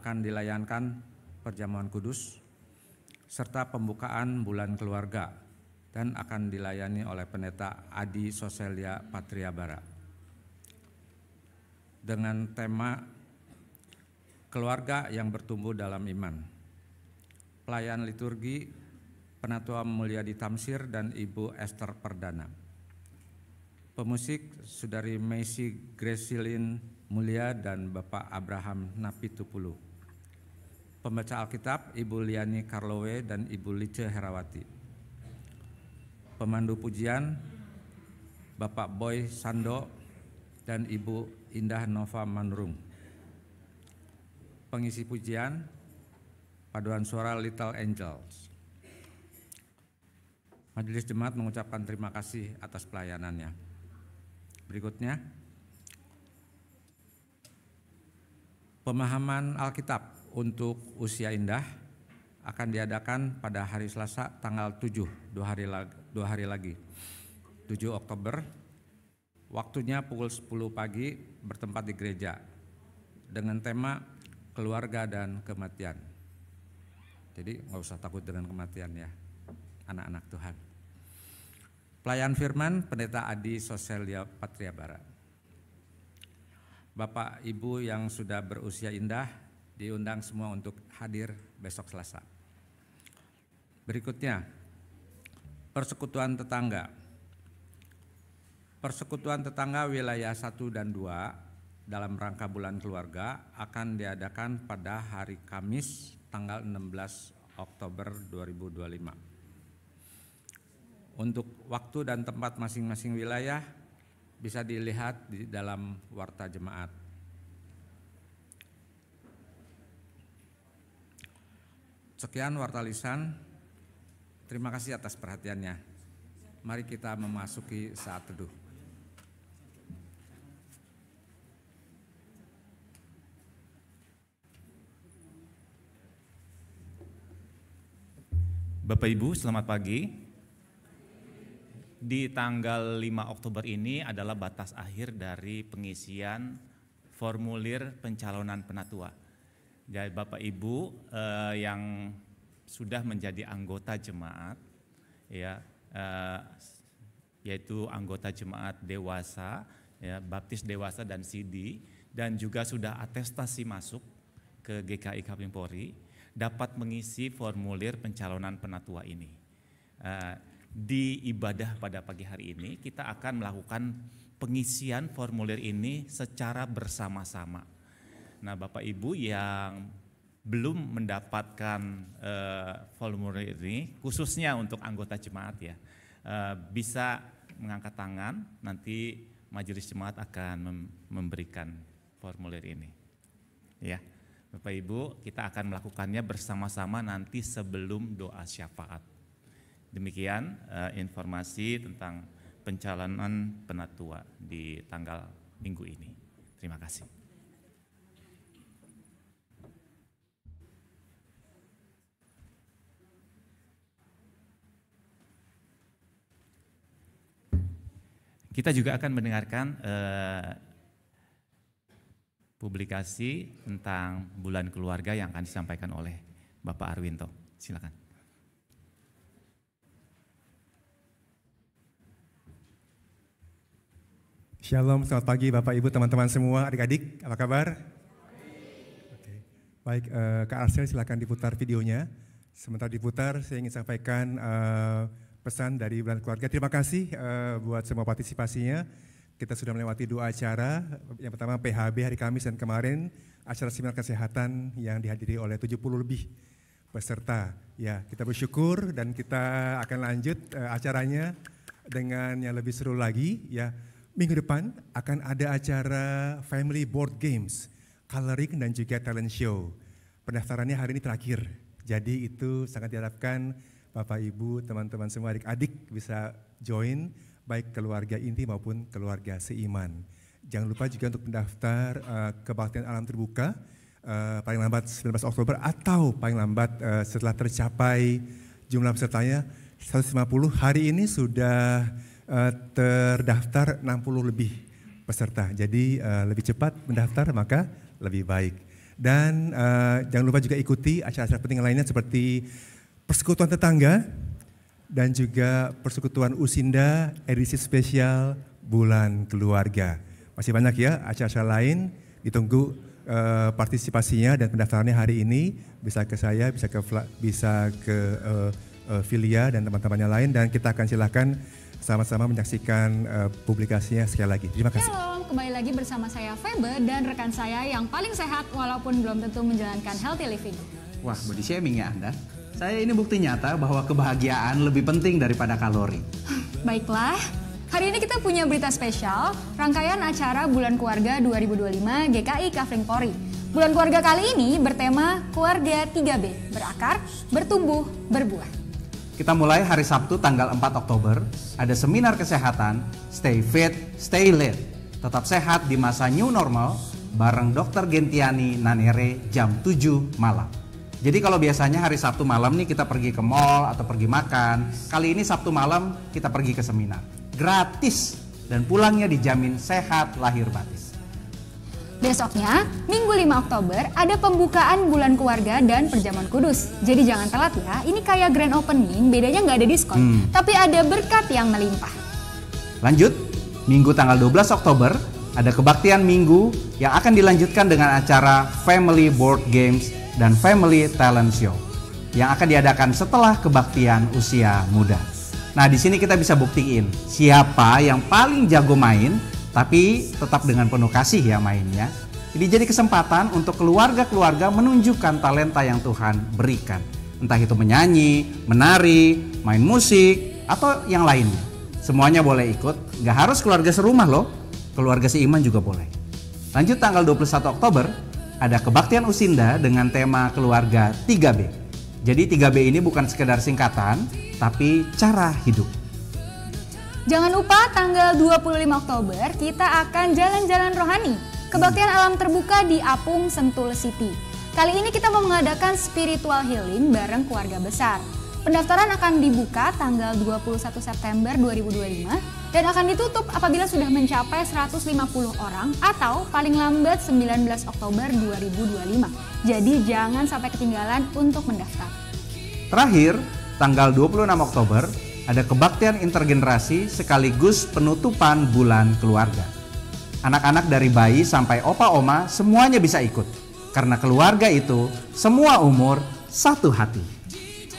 akan dilayankan perjamuan kudus serta pembukaan bulan keluarga dan akan dilayani oleh Pendeta Adi Soselia Patriabara dengan tema keluarga yang bertumbuh dalam iman. Pelayan liturgi Penatua Mulyadi Tamsir dan Ibu Esther Perdana. Pemusik Saudari Meisi Gresilin Mulia dan Bapak Abraham Napitupulu. Pembaca Alkitab Ibu Liani Karlowe dan Ibu Lice Herawati. Pemandu pujian Bapak Boy Sando dan Ibu Indah Nova Manurung. Pengisi pujian Paduan Suara Little Angels. Majelis Jemaat mengucapkan terima kasih atas pelayanannya. Berikutnya, pemahaman Alkitab untuk usia indah akan diadakan pada hari Selasa tanggal 7, 2 hari lagi, 7 Oktober. Waktunya pukul 10 pagi bertempat di gereja dengan tema keluarga dan kematian. Jadi nggak usah takut dengan kematian ya, anak-anak Tuhan. Pelayan firman Pendeta Adi Soselia Patriabara. Bapak Ibu yang sudah berusia indah diundang semua untuk hadir besok Selasa. Berikutnya, persekutuan tetangga. Persekutuan tetangga wilayah 1 dan 2 dalam rangka bulan keluarga akan diadakan pada hari Kamis tanggal 16 Oktober 2025. Untuk waktu dan tempat masing-masing wilayah bisa dilihat di dalam warta jemaat. Sekian warta lisan. Terima kasih atas perhatiannya. Mari kita memasuki saat teduh. Bapak Ibu, selamat pagi. Di tanggal 5 Oktober ini adalah batas akhir dari pengisian formulir pencalonan penatua. Jadi Bapak Ibu yang sudah menjadi anggota jemaat, ya, yaitu anggota jemaat dewasa, ya, baptis dewasa dan CD, dan juga sudah atestasi masuk ke GKI Kapling Polri, dapat mengisi formulir pencalonan penatua ini. Di ibadah pada pagi hari ini kita akan melakukan pengisian formulir ini secara bersama-sama. Nah, Bapak Ibu yang belum mendapatkan formulir ini, khususnya untuk anggota jemaat ya, bisa mengangkat tangan, nanti majelis jemaat akan memberikan formulir ini. Ya, Bapak Ibu, kita akan melakukannya bersama-sama nanti sebelum doa syafaat. Demikian informasi tentang pencalonan penatua di tanggal minggu ini. Terima kasih. Kita juga akan mendengarkan publikasi tentang bulan keluarga yang akan disampaikan oleh Bapak Arwinto. Silakan. Shalom, selamat pagi Bapak Ibu, teman-teman semua, adik-adik, apa kabar? Oke. Baik, Kak Arsel silakan diputar videonya. Sementara diputar, saya ingin sampaikan pesan dari bulan keluarga. Terima kasih buat semua partisipasinya. Kita sudah melewati 2 acara. Yang pertama PHB hari Kamis dan kemarin acara seminar kesehatan yang dihadiri oleh 70 lebih peserta. Ya, kita bersyukur dan kita akan lanjut acaranya dengan yang lebih seru lagi. Ya, minggu depan akan ada acara Family Board Games, Coloring dan juga Talent Show. Pendaftarannya hari ini terakhir. Jadi itu sangat diharapkan Bapak Ibu, teman-teman semua, adik-adik bisa join, baik keluarga inti maupun keluarga seiman. Jangan lupa juga untuk mendaftar kebaktian alam terbuka paling lambat 19 Oktober atau paling lambat setelah tercapai jumlah pesertanya 150. Hari ini sudah terdaftar 60 lebih peserta. Jadi lebih cepat mendaftar maka lebih baik. Dan jangan lupa juga ikuti acara-acara penting lainnya seperti Persekutuan Tetangga dan juga Persekutuan Usinda edisi spesial Bulan Keluarga. Masih banyak ya acara-acara lain, ditunggu partisipasinya dan pendaftarannya hari ini. Bisa ke saya, bisa ke Filia dan teman-temannya lain, dan kita akan silakan sama-sama menyaksikan publikasinya sekali lagi. Terima kasih. Shalom, kembali lagi bersama saya Febe dan rekan saya yang paling sehat walaupun belum tentu menjalankan healthy living. Wah, body shaming ya Anda? Saya ini bukti nyata bahwa kebahagiaan lebih penting daripada kalori. Baiklah, hari ini kita punya berita spesial, rangkaian acara Bulan Keluarga 2025 GKI Kafling Polri. Bulan Keluarga kali ini bertema Keluarga 3B, berakar, bertumbuh, berbuah. Kita mulai hari Sabtu tanggal 4 Oktober, ada seminar kesehatan, Stay Fit, Stay Lit. Tetap sehat di masa new normal, bareng Dr. Gentiani Nanere jam 7 malam. Jadi kalau biasanya hari Sabtu malam nih kita pergi ke mall atau pergi makan, kali ini Sabtu malam kita pergi ke seminar. Gratis, dan pulangnya dijamin sehat lahir batin. Besoknya, Minggu 5 Oktober, ada pembukaan Bulan Keluarga dan Perjamuan Kudus. Jadi jangan telat ya, ini kayak grand opening, bedanya nggak ada diskon, tapi ada berkat yang melimpah. Lanjut, Minggu tanggal 12 Oktober, ada kebaktian Minggu yang akan dilanjutkan dengan acara Family Board Games dan Family Talent Show yang akan diadakan setelah kebaktian usia muda. Nah, di sini kita bisa buktiin siapa yang paling jago main, tapi tetap dengan penuh kasih ya mainnya. Ini jadi kesempatan untuk keluarga-keluarga menunjukkan talenta yang Tuhan berikan. Entah itu menyanyi, menari, main musik, atau yang lainnya. Semuanya boleh ikut, gak harus keluarga serumah loh. Keluarga seiman juga boleh. Lanjut tanggal 21 Oktober, ada kebaktian Usinda dengan tema keluarga 3B. Jadi 3B ini bukan sekedar singkatan, tapi cara hidup. Jangan lupa tanggal 25 Oktober kita akan jalan-jalan rohani. Kebaktian alam terbuka di Apung Sentul City. Kali ini kita mau mengadakan spiritual healing bareng keluarga besar. Pendaftaran akan dibuka tanggal 21 September 2025 dan akan ditutup apabila sudah mencapai 150 orang atau paling lambat 19 Oktober 2025. Jadi jangan sampai ketinggalan untuk mendaftar. Terakhir, tanggal 26 Oktober, ada kebaktian intergenerasi sekaligus penutupan Bulan Keluarga. Anak-anak dari bayi sampai opa-oma semuanya bisa ikut. Karena keluarga itu semua umur satu hati.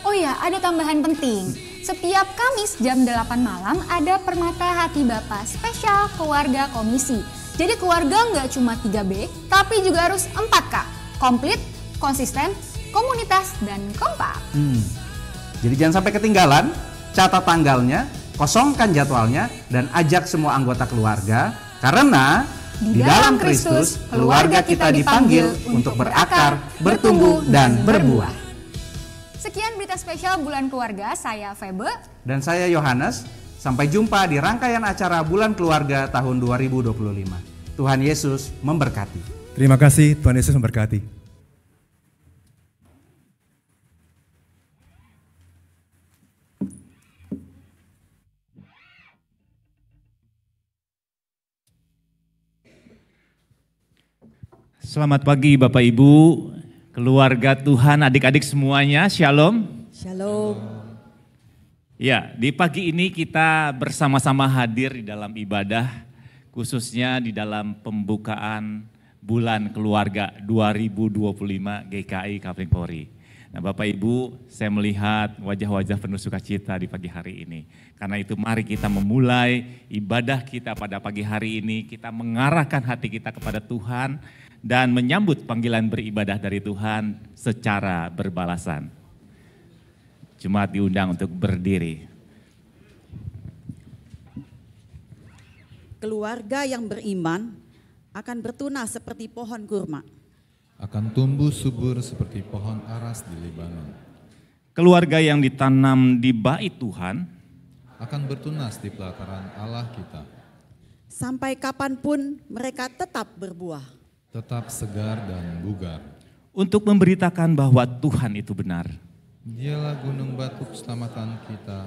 Oh ya, ada tambahan penting. Setiap Kamis jam 8 malam ada Permata Hati Bapa spesial keluarga komisi. Jadi keluarga nggak cuma 3B, tapi juga harus 4K. Komplit, konsisten, komunitas, dan kompak. Jadi jangan sampai ketinggalan. Catat tanggalnya, kosongkan jadwalnya, dan ajak semua anggota keluarga, karena di dalam Kristus keluarga kita dipanggil untuk berakar, bertumbuh, dan berbuah. Sekian berita spesial Bulan Keluarga, saya Febe. Dan saya Yohanes, sampai jumpa di rangkaian acara Bulan Keluarga tahun 2025. Tuhan Yesus memberkati. Terima kasih, Tuhan Yesus memberkati. Selamat pagi Bapak Ibu, keluarga Tuhan, adik-adik semuanya, shalom. Shalom. Ya, di pagi ini kita bersama-sama hadir di dalam ibadah, khususnya di dalam pembukaan Bulan Keluarga 2025 GKI Kafling Polri. Nah Bapak Ibu, saya melihat wajah-wajah penuh sukacita di pagi hari ini. Karena itu mari kita memulai ibadah kita pada pagi hari ini, kita mengarahkan hati kita kepada Tuhan dan menyambut panggilan beribadah dari Tuhan secara berbalasan. Jemaat diundang untuk berdiri. Keluarga yang beriman akan bertunas seperti pohon kurma. Akan tumbuh subur seperti pohon aras di Lebanon. Keluarga yang ditanam di bait Tuhan akan bertunas di pelataran Allah kita. Sampai kapanpun mereka tetap berbuah. Tetap segar dan bugar. Untuk memberitakan bahwa Tuhan itu benar. Dialah gunung batu keselamatan kita,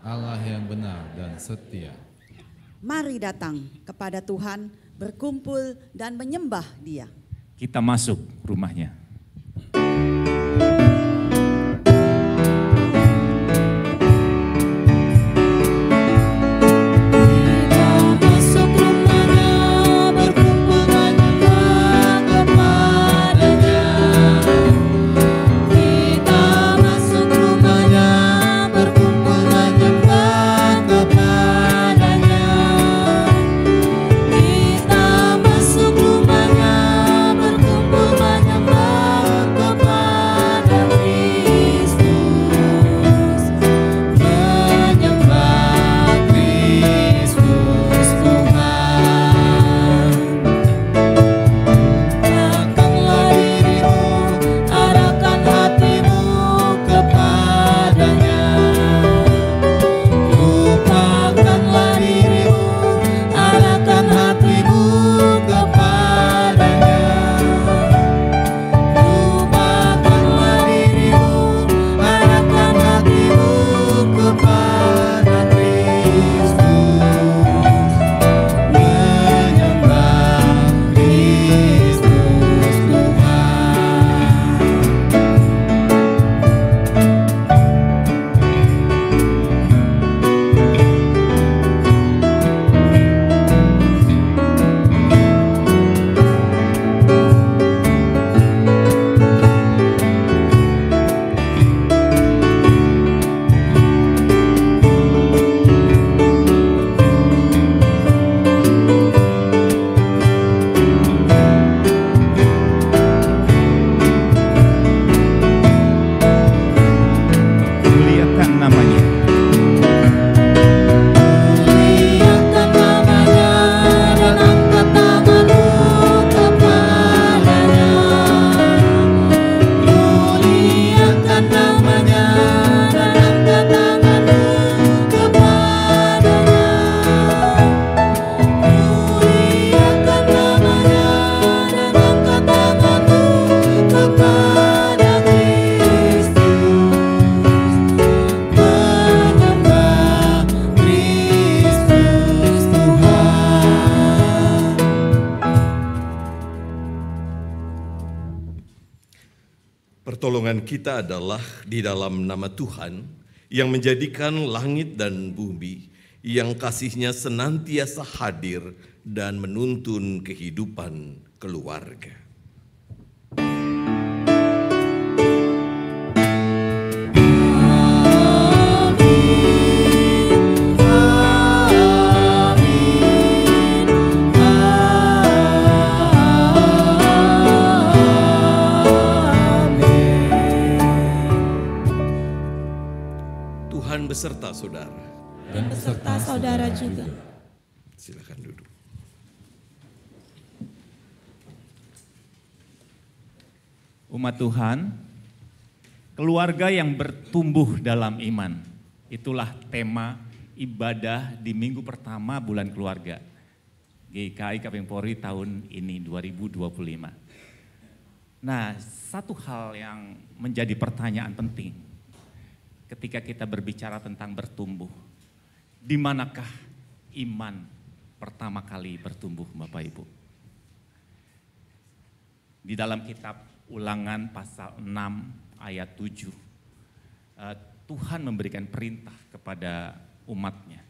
Allah yang benar dan setia. Mari datang kepada Tuhan, berkumpul dan menyembah Dia. kita masuk rumahnya. Pertolongan kita adalah di dalam nama Tuhan yang menjadikan langit dan bumi, yang kasih-Nya senantiasa hadir dan menuntun kehidupan keluarga. Beserta saudara. Dan beserta saudara juga. Silakan duduk. Umat Tuhan, keluarga yang bertumbuh dalam iman. Itulah tema ibadah di minggu pertama bulan keluarga. GKI KPM Polri tahun ini 2025. Nah, satu hal yang menjadi pertanyaan penting ketika kita berbicara tentang bertumbuh, di manakah iman pertama kali bertumbuh, Bapak Ibu? Di dalam kitab Ulangan pasal 6 ayat 7, Tuhan memberikan perintah kepada umatnya.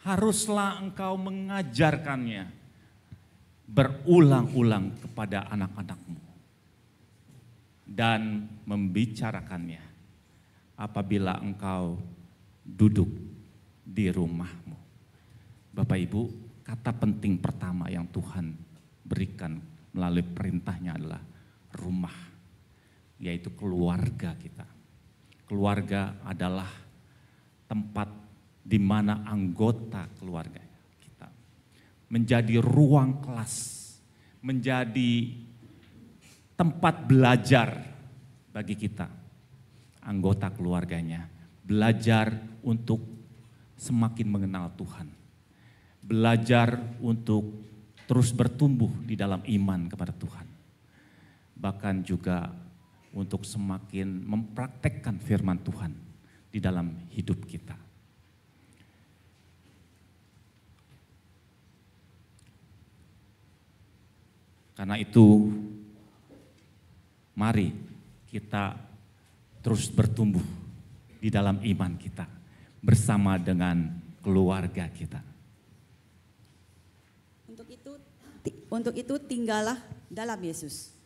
Haruslah engkau mengajarkannya berulang-ulang kepada anak-anakmu dan membicarakannya apabila engkau duduk di rumahmu. Bapak Ibu, kata penting pertama yang Tuhan berikan melalui perintahnya adalah rumah, yaitu keluarga kita. Keluarga adalah tempat di mana anggota keluarga kita menjadi ruang kelas, menjadi tempat belajar bagi kita. Anggota keluarganya belajar untuk semakin mengenal Tuhan, belajar untuk terus bertumbuh di dalam iman kepada Tuhan, bahkan juga untuk semakin mempraktekkan firman Tuhan di dalam hidup kita. Karena itu, mari kita terus bertumbuh di dalam iman kita bersama dengan keluarga kita. Untuk itu tinggallah dalam Yesus.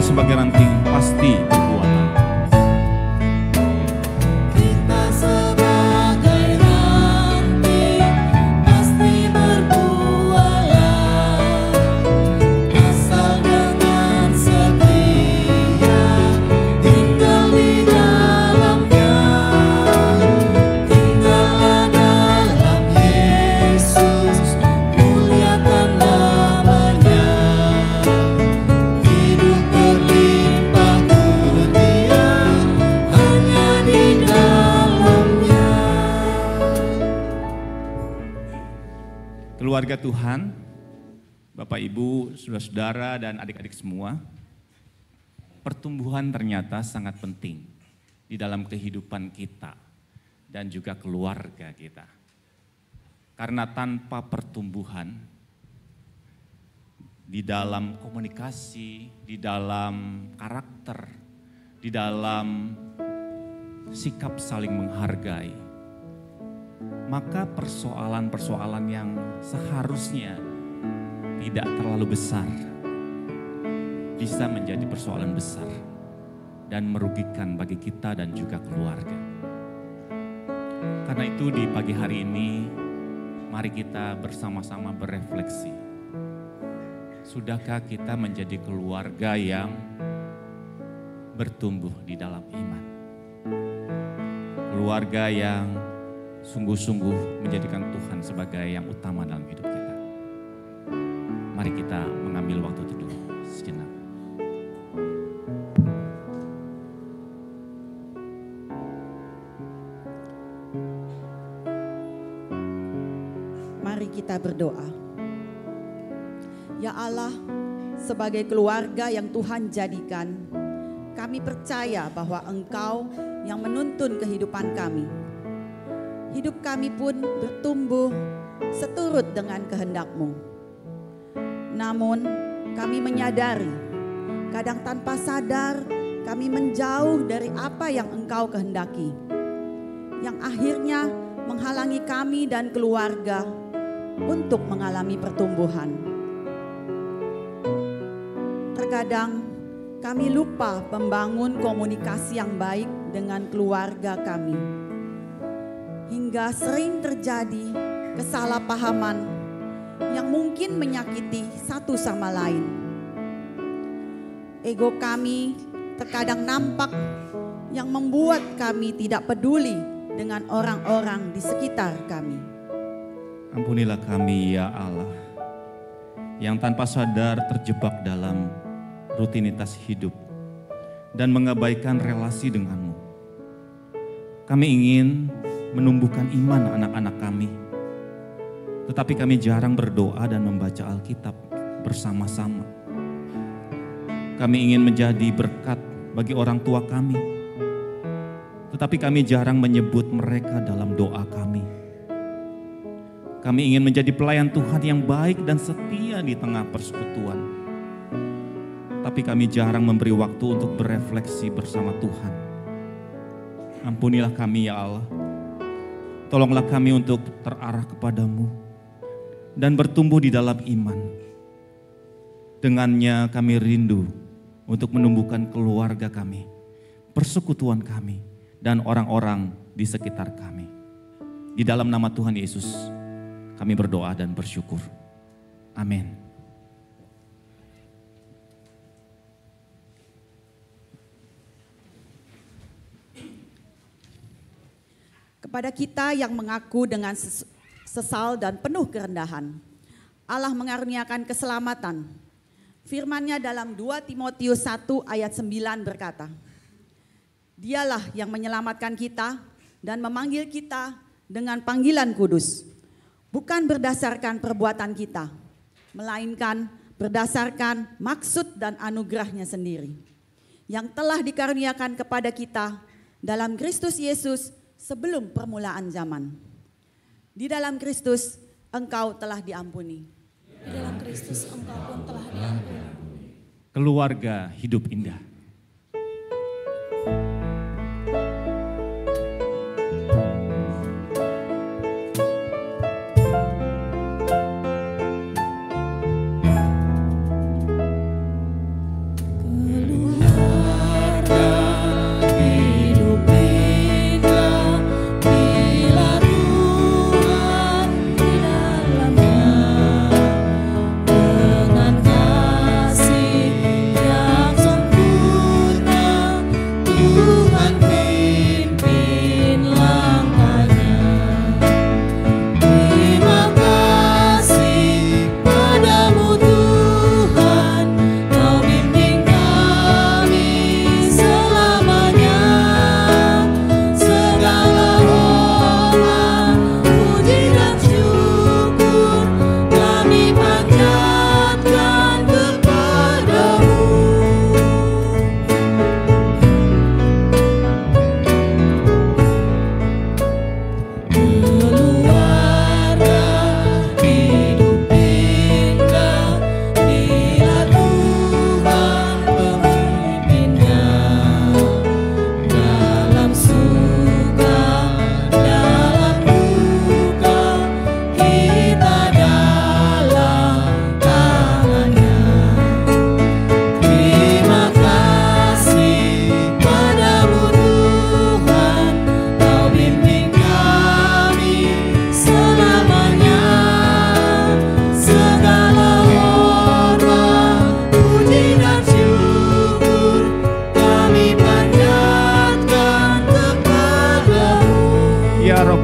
Sebagai ranting pasti berbuatan. Kita sebagai ranting pasti berbualah, asal dengan setia tinggal di dalamnya. Tinggallah dalam Yesus, muliakan namanya. Keluarga Tuhan, Bapak Ibu, saudara-saudara dan adik-adik semua, pertumbuhan ternyata sangat penting di dalam kehidupan kita dan juga keluarga kita. Karena tanpa pertumbuhan di dalam komunikasi, di dalam karakter, di dalam sikap saling menghargai, maka persoalan-persoalan yang seharusnya tidak terlalu besar bisa menjadi persoalan besar dan merugikan bagi kita dan juga keluarga. Karena itu di pagi hari ini mari kita bersama-sama berefleksi. Sudahkah kita menjadi keluarga yang bertumbuh di dalam iman? Keluarga yang sungguh-sungguh menjadikan Tuhan sebagai yang utama dalam hidup kita. Mari kita mengambil waktu teduh sejenak. Mari kita berdoa. Ya Allah, sebagai keluarga yang Tuhan jadikan, kami percaya bahwa Engkau yang menuntun kehidupan kami. Hidup kami pun bertumbuh seturut dengan kehendak-Mu. Namun kami menyadari, kadang tanpa sadar kami menjauh dari apa yang Engkau kehendaki. Yang akhirnya menghalangi kami dan keluarga untuk mengalami pertumbuhan. Terkadang kami lupa membangun komunikasi yang baik dengan keluarga kami. Hingga sering terjadi kesalahpahaman yang mungkin menyakiti satu sama lain. Ego kami terkadang nampak yang membuat kami tidak peduli dengan orang-orang di sekitar kami. Ampunilah kami ya Allah, yang tanpa sadar terjebak dalam rutinitas hidup dan mengabaikan relasi denganmu. Kami ingin menumbuhkan iman anak-anak kami, tetapi kami jarang berdoa dan membaca Alkitab bersama-sama. Kami ingin menjadi berkat bagi orang tua kami, tetapi kami jarang menyebut mereka dalam doa kami. Kami ingin menjadi pelayan Tuhan yang baik dan setia di tengah persekutuan, tapi kami jarang memberi waktu untuk berefleksi bersama Tuhan. Ampunilah kami ya Allah. Tolonglah kami untuk terarah kepadamu dan bertumbuh di dalam iman. Dengannya kami rindu untuk menumbuhkan keluarga kami, persekutuan kami, dan orang-orang di sekitar kami. Di dalam nama Tuhan Yesus, Kami berdoa dan bersyukur. Amin. Kepada kita yang mengaku dengan sesal dan penuh kerendahan, Allah mengaruniakan keselamatan. Firman-Nya dalam 2 Timotius 1 ayat 9 berkata, Dialah yang menyelamatkan kita dan memanggil kita dengan panggilan kudus, bukan berdasarkan perbuatan kita, melainkan berdasarkan maksud dan anugerah-Nya sendiri, yang telah dikaruniakan kepada kita dalam Kristus Yesus sebelum permulaan zaman. Di dalam Kristus engkau telah diampuni. Di dalam Kristus engkau pun telah diampuni. Keluarga hidup indah.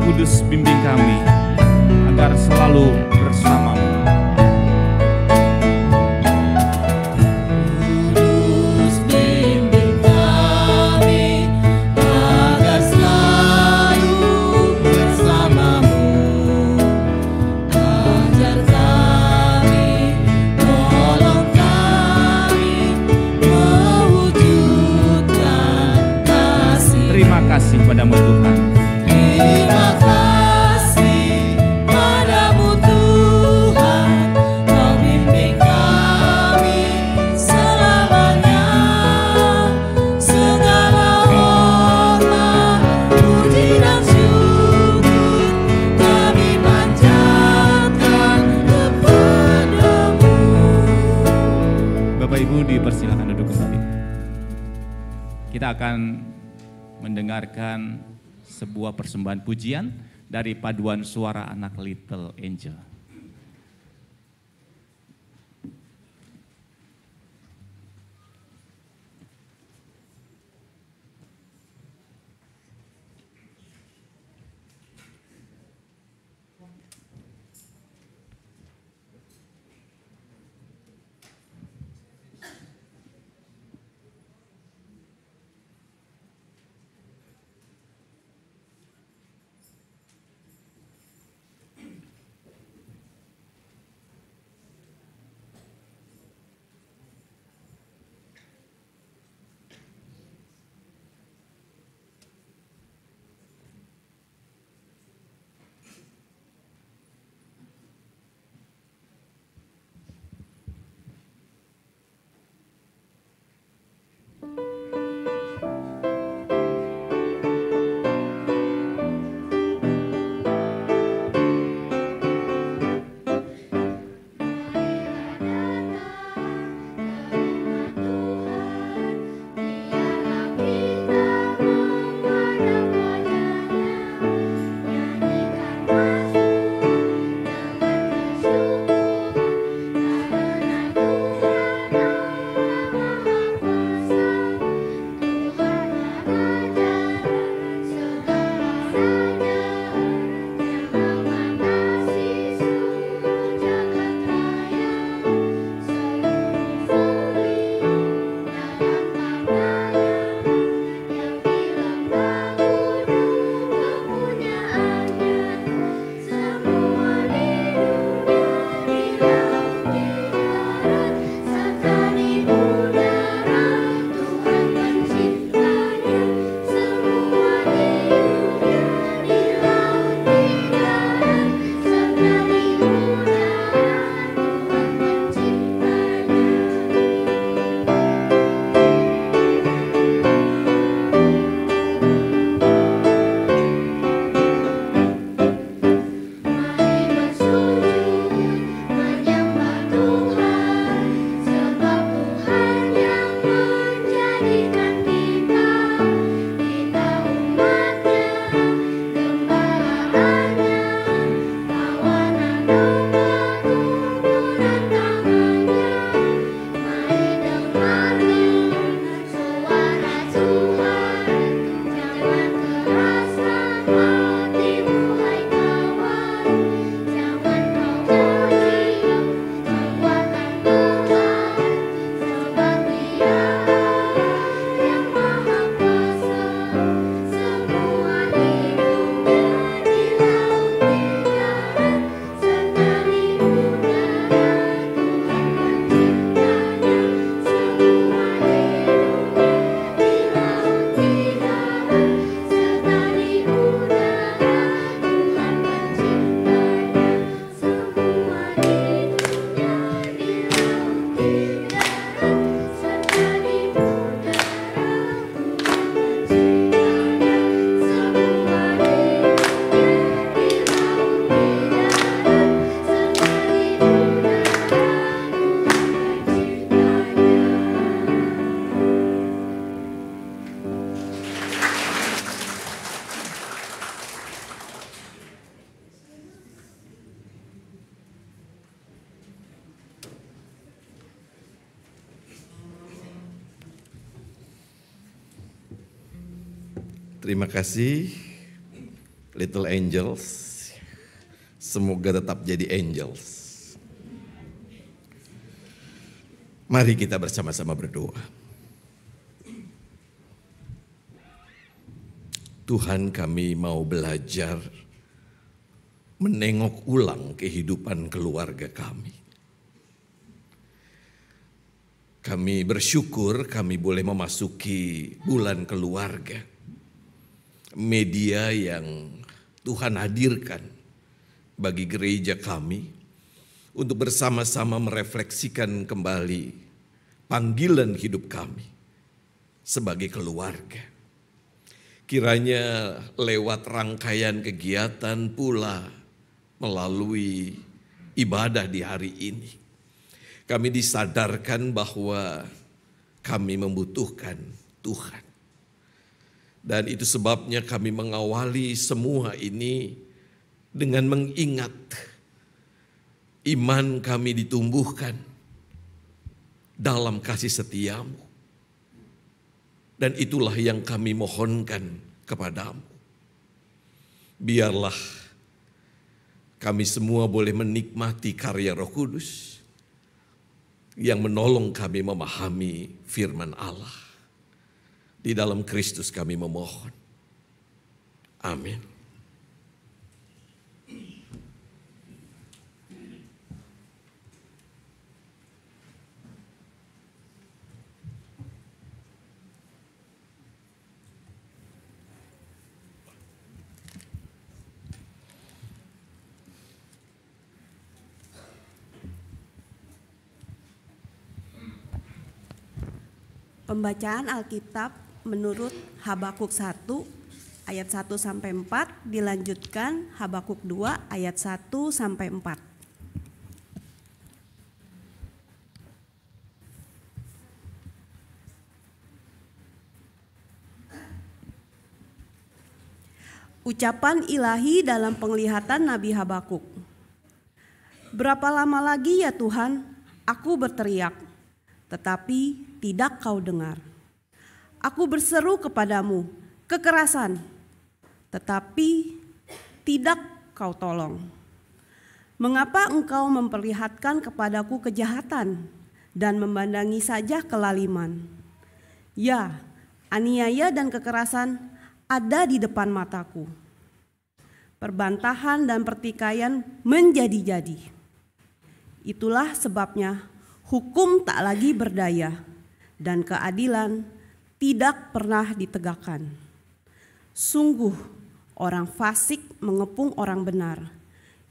Kudus bimbing kami agar selalu bersamamu. Kudus bimbing kami agar selalu bersamamu. Ajar kami, tolong kami mewujudkan kasih. Terima kasih padamu Tuhan. Terima kasih padamu Tuhan, Kau bimbing kami selamanya. Segala hormat, puji dan syukur kami panjatkan kepadamu. Bapak Ibu dipersilakan duduk kembali. Kita akan mendengarkan sebuah persembahan pujian dari paduan suara anak Little Angel. Terima kasih Little Angels. Semoga tetap jadi angels. Mari kita bersama-sama berdoa. Tuhan, kami mau belajar menengok ulang kehidupan keluarga kami. Kami bersyukur kami boleh memasuki bulan keluarga. Media yang Tuhan hadirkan bagi gereja kami untuk bersama-sama merefleksikan kembali panggilan hidup kami sebagai keluarga. Kiranya lewat rangkaian kegiatan pula melalui ibadah di hari ini, kami disadarkan bahwa kami membutuhkan Tuhan. Dan itu sebabnya kami mengawali semua ini dengan mengingat iman kami ditumbuhkan dalam kasih setiamu. Dan itulah yang kami mohonkan kepadamu. Biarlah kami semua boleh menikmati karya Roh Kudus yang menolong kami memahami firman Allah. Di dalam Kristus kami memohon. Amin. Pembacaan Alkitab menurut Habakuk 1 ayat 1 sampai 4 dilanjutkan Habakuk 2 ayat 1 sampai 4. Ucapan ilahi dalam penglihatan Nabi Habakuk. Berapa lama lagi ya Tuhan, aku berteriak, tetapi tidak kau dengar. Aku berseru kepadamu, kekerasan, tetapi tidak kau tolong. Mengapa engkau memperlihatkan kepadaku kejahatan dan memandangi saja kelaliman? Ya, aniaya dan kekerasan ada di depan mataku. Perbantahan dan pertikaian menjadi-jadi. Itulah sebabnya hukum tak lagi berdaya dan keadilan tidak pernah ditegakkan. Sungguh orang fasik mengepung orang benar.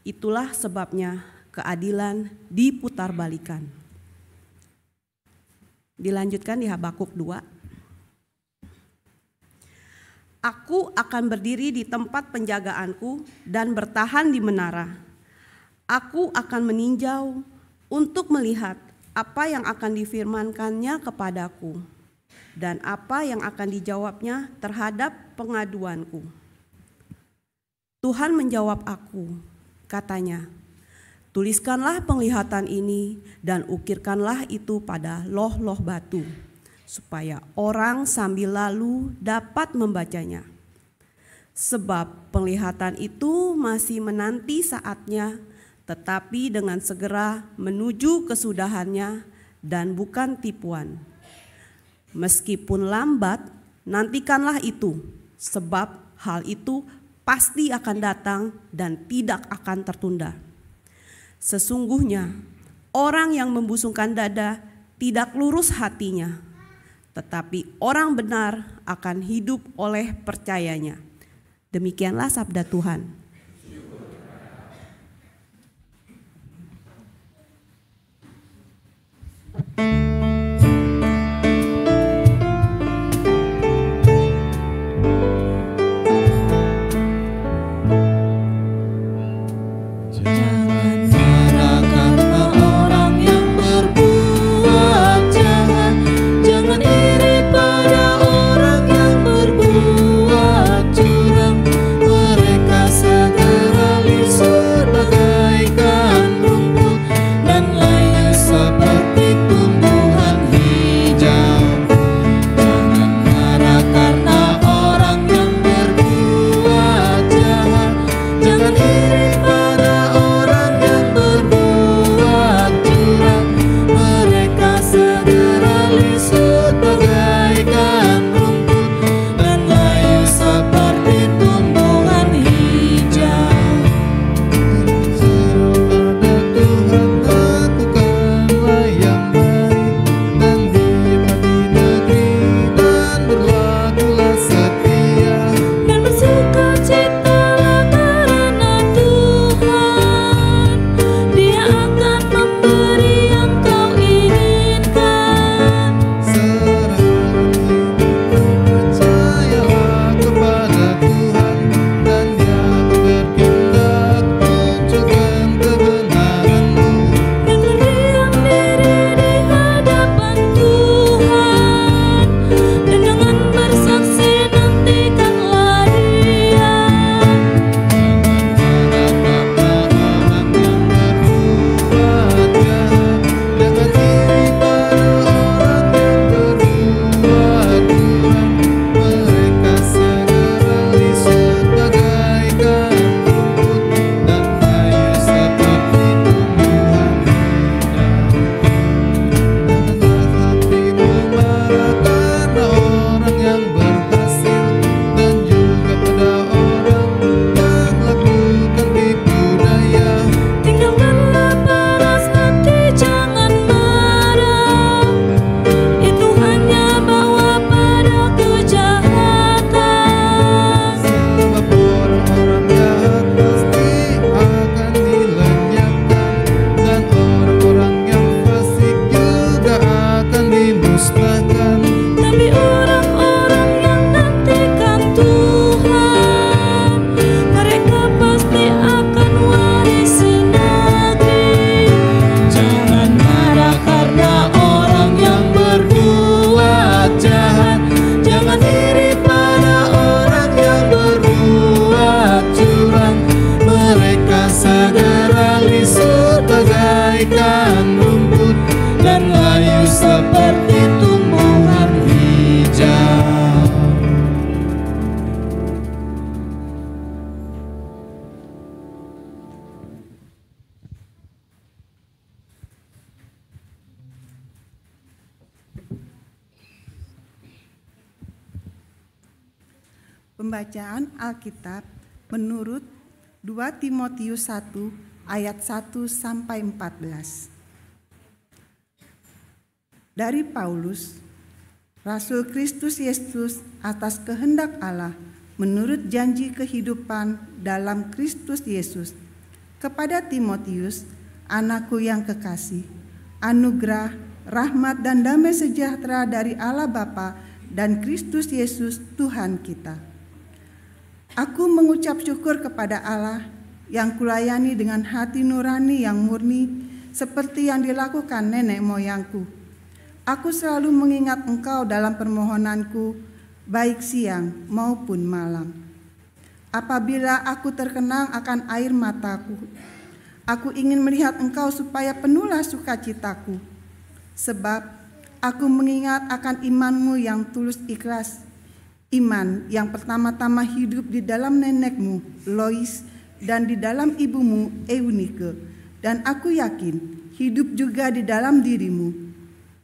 Itulah sebabnya keadilan diputarbalikan. Dilanjutkan di Habakuk 2. Aku akan berdiri di tempat penjagaanku dan bertahan di menara. Aku akan meninjau untuk melihat apa yang akan difirmankannya kepadaku dan apa yang akan dijawabnya terhadap pengaduanku. Tuhan menjawab aku, katanya, tuliskanlah penglihatan ini dan ukirkanlah itu pada loh-loh batu, supaya orang sambil lalu dapat membacanya. Sebab penglihatan itu masih menanti saatnya, tetapi dengan segera menuju kesudahannya dan bukan tipuan. Meskipun lambat, nantikanlah itu, sebab hal itu pasti akan datang dan tidak akan tertunda. Sesungguhnya orang yang membusungkan dada tidak lurus hatinya, tetapi orang benar akan hidup oleh percayanya. Demikianlah sabda Tuhan. Seperti tumbuhan bagaikan rumput dan layu seperti tumbuhan hijau. Pembacaan Alkitab menurut 2 Timotius 1 ayat 1 sampai 14. Dari Paulus, Rasul Kristus Yesus atas kehendak Allah menurut janji kehidupan dalam Kristus Yesus, kepada Timotius, anakku yang kekasih, anugerah, rahmat dan damai sejahtera dari Allah Bapa dan Kristus Yesus Tuhan kita. Aku mengucap syukur kepada Allah yang kulayani dengan hati nurani yang murni seperti yang dilakukan nenek moyangku. Aku selalu mengingat engkau dalam permohonanku, baik siang maupun malam. Apabila aku terkenang akan air mataku, aku ingin melihat engkau supaya penuhlah sukacitaku. Sebab aku mengingat akan imanmu yang tulus ikhlas, iman yang pertama-tama hidup di dalam nenekmu, Lois, dan di dalam ibumu, Eunike, dan aku yakin hidup juga di dalam dirimu.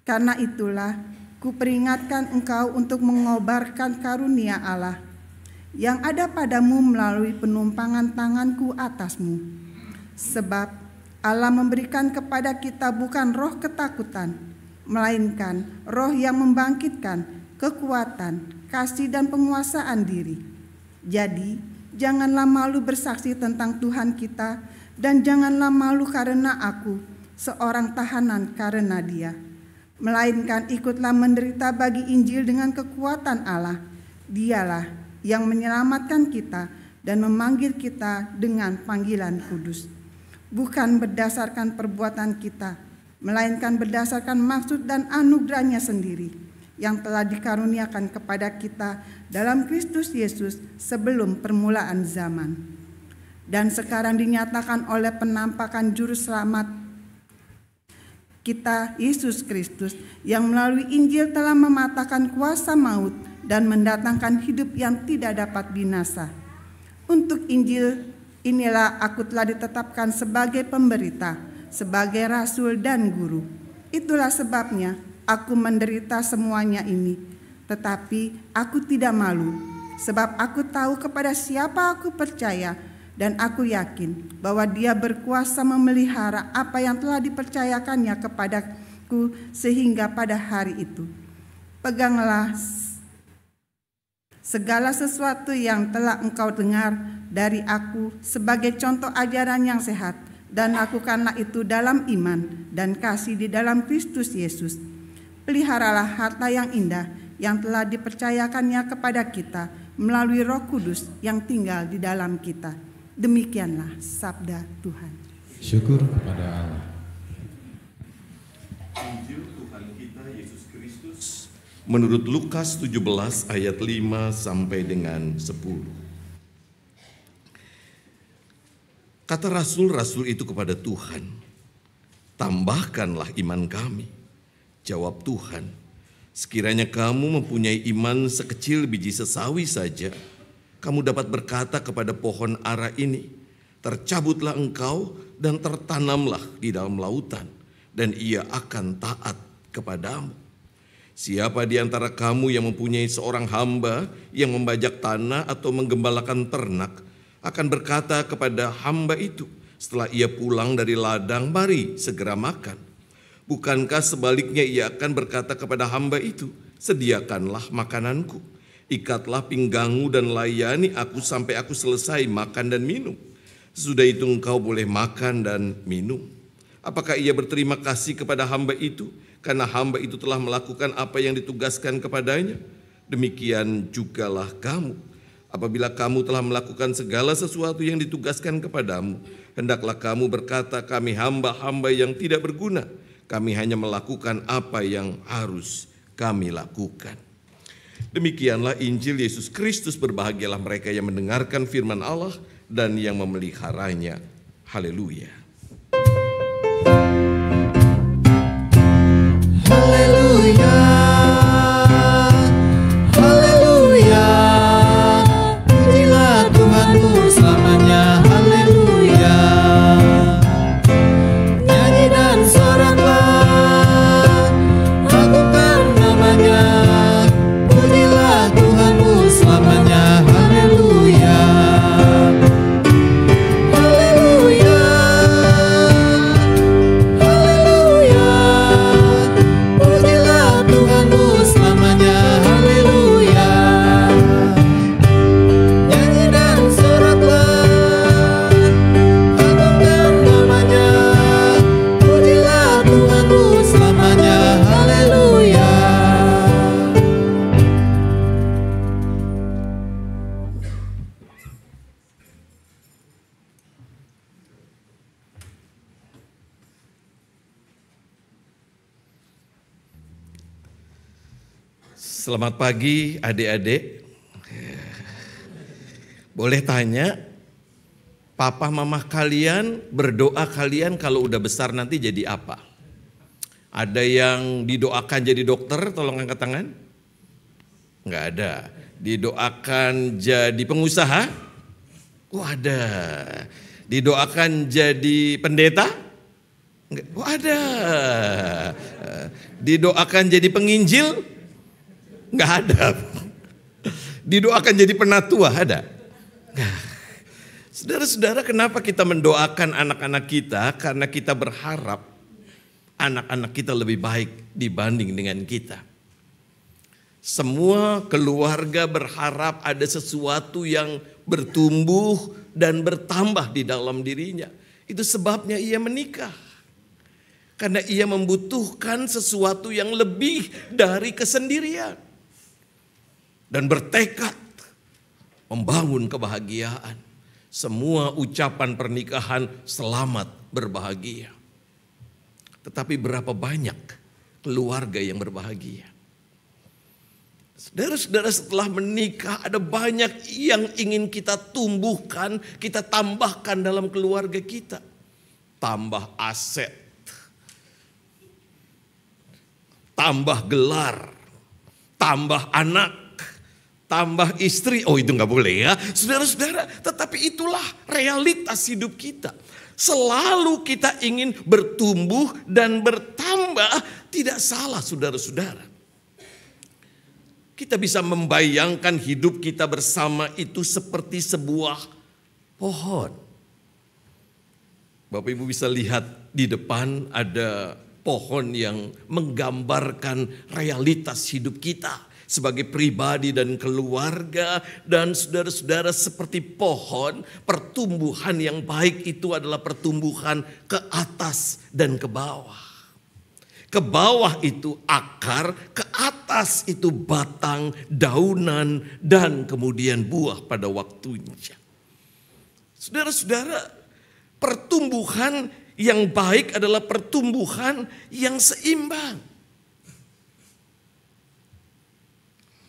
Karena itulah kuperingatkan engkau untuk mengobarkan karunia Allah yang ada padamu melalui penumpangan tanganku atasmu. Sebab Allah memberikan kepada kita bukan roh ketakutan, melainkan roh yang membangkitkan kekuatan, kasih dan penguasaan diri. Jadi, janganlah malu bersaksi tentang Tuhan kita, dan janganlah malu karena aku, seorang tahanan karena Dia. Melainkan ikutlah menderita bagi Injil dengan kekuatan Allah. Dialah yang menyelamatkan kita dan memanggil kita dengan panggilan kudus. Bukan berdasarkan perbuatan kita, melainkan berdasarkan maksud dan anugerahnya sendiri, yang telah dikaruniakan kepada kita dalam Kristus Yesus sebelum permulaan zaman, dan sekarang dinyatakan oleh penampakan Juru Selamat kita, Yesus Kristus, yang melalui Injil telah mematahkan kuasa maut dan mendatangkan hidup yang tidak dapat binasa. Untuk Injil inilah aku telah ditetapkan sebagai pemberita, sebagai rasul dan guru. Itulah sebabnya aku menderita semuanya ini, tetapi aku tidak malu, sebab aku tahu kepada siapa aku percaya, dan aku yakin bahwa Dia berkuasa memelihara apa yang telah dipercayakannya kepadaku sehingga pada hari itu. Peganglah segala sesuatu yang telah engkau dengar dari aku sebagai contoh ajaran yang sehat, dan lakukanlah itu dalam iman dan kasih di dalam Kristus Yesus. Peliharalah harta yang indah yang telah dipercayakannya kepada kita melalui Roh Kudus yang tinggal di dalam kita. Demikianlah sabda Tuhan. Syukur kepada Allah. Injil Tuhan kita Yesus Kristus menurut Lukas 17 ayat 5 sampai dengan 10. Kata rasul-rasul itu kepada Tuhan, "Tambahkanlah iman kami." Jawab Tuhan, "Sekiranya kamu mempunyai iman sekecil biji sesawi saja, kamu dapat berkata kepada pohon ara ini, 'Tercabutlah engkau dan tertanamlah di dalam lautan,' dan ia akan taat kepadamu. Siapa di antara kamu yang mempunyai seorang hamba yang membajak tanah atau menggembalakan ternak, akan berkata kepada hamba itu setelah ia pulang dari ladang, 'Mari segera makan'? Bukankah sebaliknya ia akan berkata kepada hamba itu, 'Sediakanlah makananku, ikatlah pinggangmu dan layani aku sampai aku selesai makan dan minum. Sesudah itu engkau boleh makan dan minum.' Apakah ia berterima kasih kepada hamba itu karena hamba itu telah melakukan apa yang ditugaskan kepadanya? Demikian jugalah kamu. Apabila kamu telah melakukan segala sesuatu yang ditugaskan kepadamu, hendaklah kamu berkata, 'Kami hamba-hamba yang tidak berguna. Kami hanya melakukan apa yang harus kami lakukan.'" Demikianlah Injil Yesus Kristus. Berbahagialah mereka yang mendengarkan firman Allah dan yang memeliharanya. Haleluya. Selamat pagi adik-adik. Boleh tanya, papa mama kalian berdoa kalian kalau udah besar nanti jadi apa? Ada yang didoakan jadi dokter, tolong angkat tangan. Enggak ada. Didoakan jadi pengusaha? Oh ada. Didoakan jadi pendeta? Enggak. Oh ada. Didoakan jadi penginjil? Enggak ada. Didoakan jadi penatua? Ada? Nah, saudara-saudara, kenapa kita mendoakan anak-anak kita? Karena kita berharap anak-anak kita lebih baik dibanding dengan kita. Semua keluarga berharap ada sesuatu yang bertumbuh dan bertambah di dalam dirinya. Itu sebabnya ia menikah. Karena ia membutuhkan sesuatu yang lebih dari kesendirian. Dan bertekad membangun kebahagiaan. Semua ucapan pernikahan selamat berbahagia. Tetapi berapa banyak keluarga yang berbahagia? Saudara-saudara, setelah menikah ada banyak yang ingin kita tumbuhkan, kita tambahkan dalam keluarga kita. Tambah aset, tambah gelar, tambah anak, tambah istri. Oh itu gak boleh ya saudara-saudara. Tetapi itulah realitas hidup kita. Selalu kita ingin bertumbuh dan bertambah. Tidak salah saudara-saudara. Kita bisa membayangkan hidup kita bersama itu seperti sebuah pohon. Bapak Ibu bisa lihat di depan ada pohon yang menggambarkan realitas hidup kita sebagai pribadi dan keluarga. Dan saudara-saudara, seperti pohon, pertumbuhan yang baik itu adalah pertumbuhan ke atas dan ke bawah. Ke bawah itu akar, ke atas itu batang, daunan, dan kemudian buah pada waktunya. Saudara-saudara, pertumbuhan yang baik adalah pertumbuhan yang seimbang.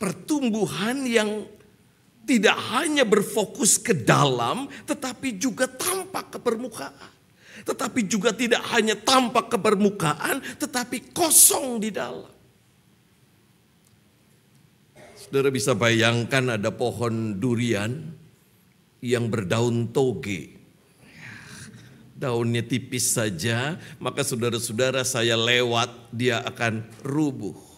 Pertumbuhan yang tidak hanya berfokus ke dalam, tetapi juga tampak ke permukaan. Tetapi juga tidak hanya tampak ke permukaan, tetapi kosong di dalam. Saudara bisa bayangkan ada pohon durian yang berdaun toge. Daunnya tipis saja, maka saudara-saudara saya lewat, dia akan rubuh.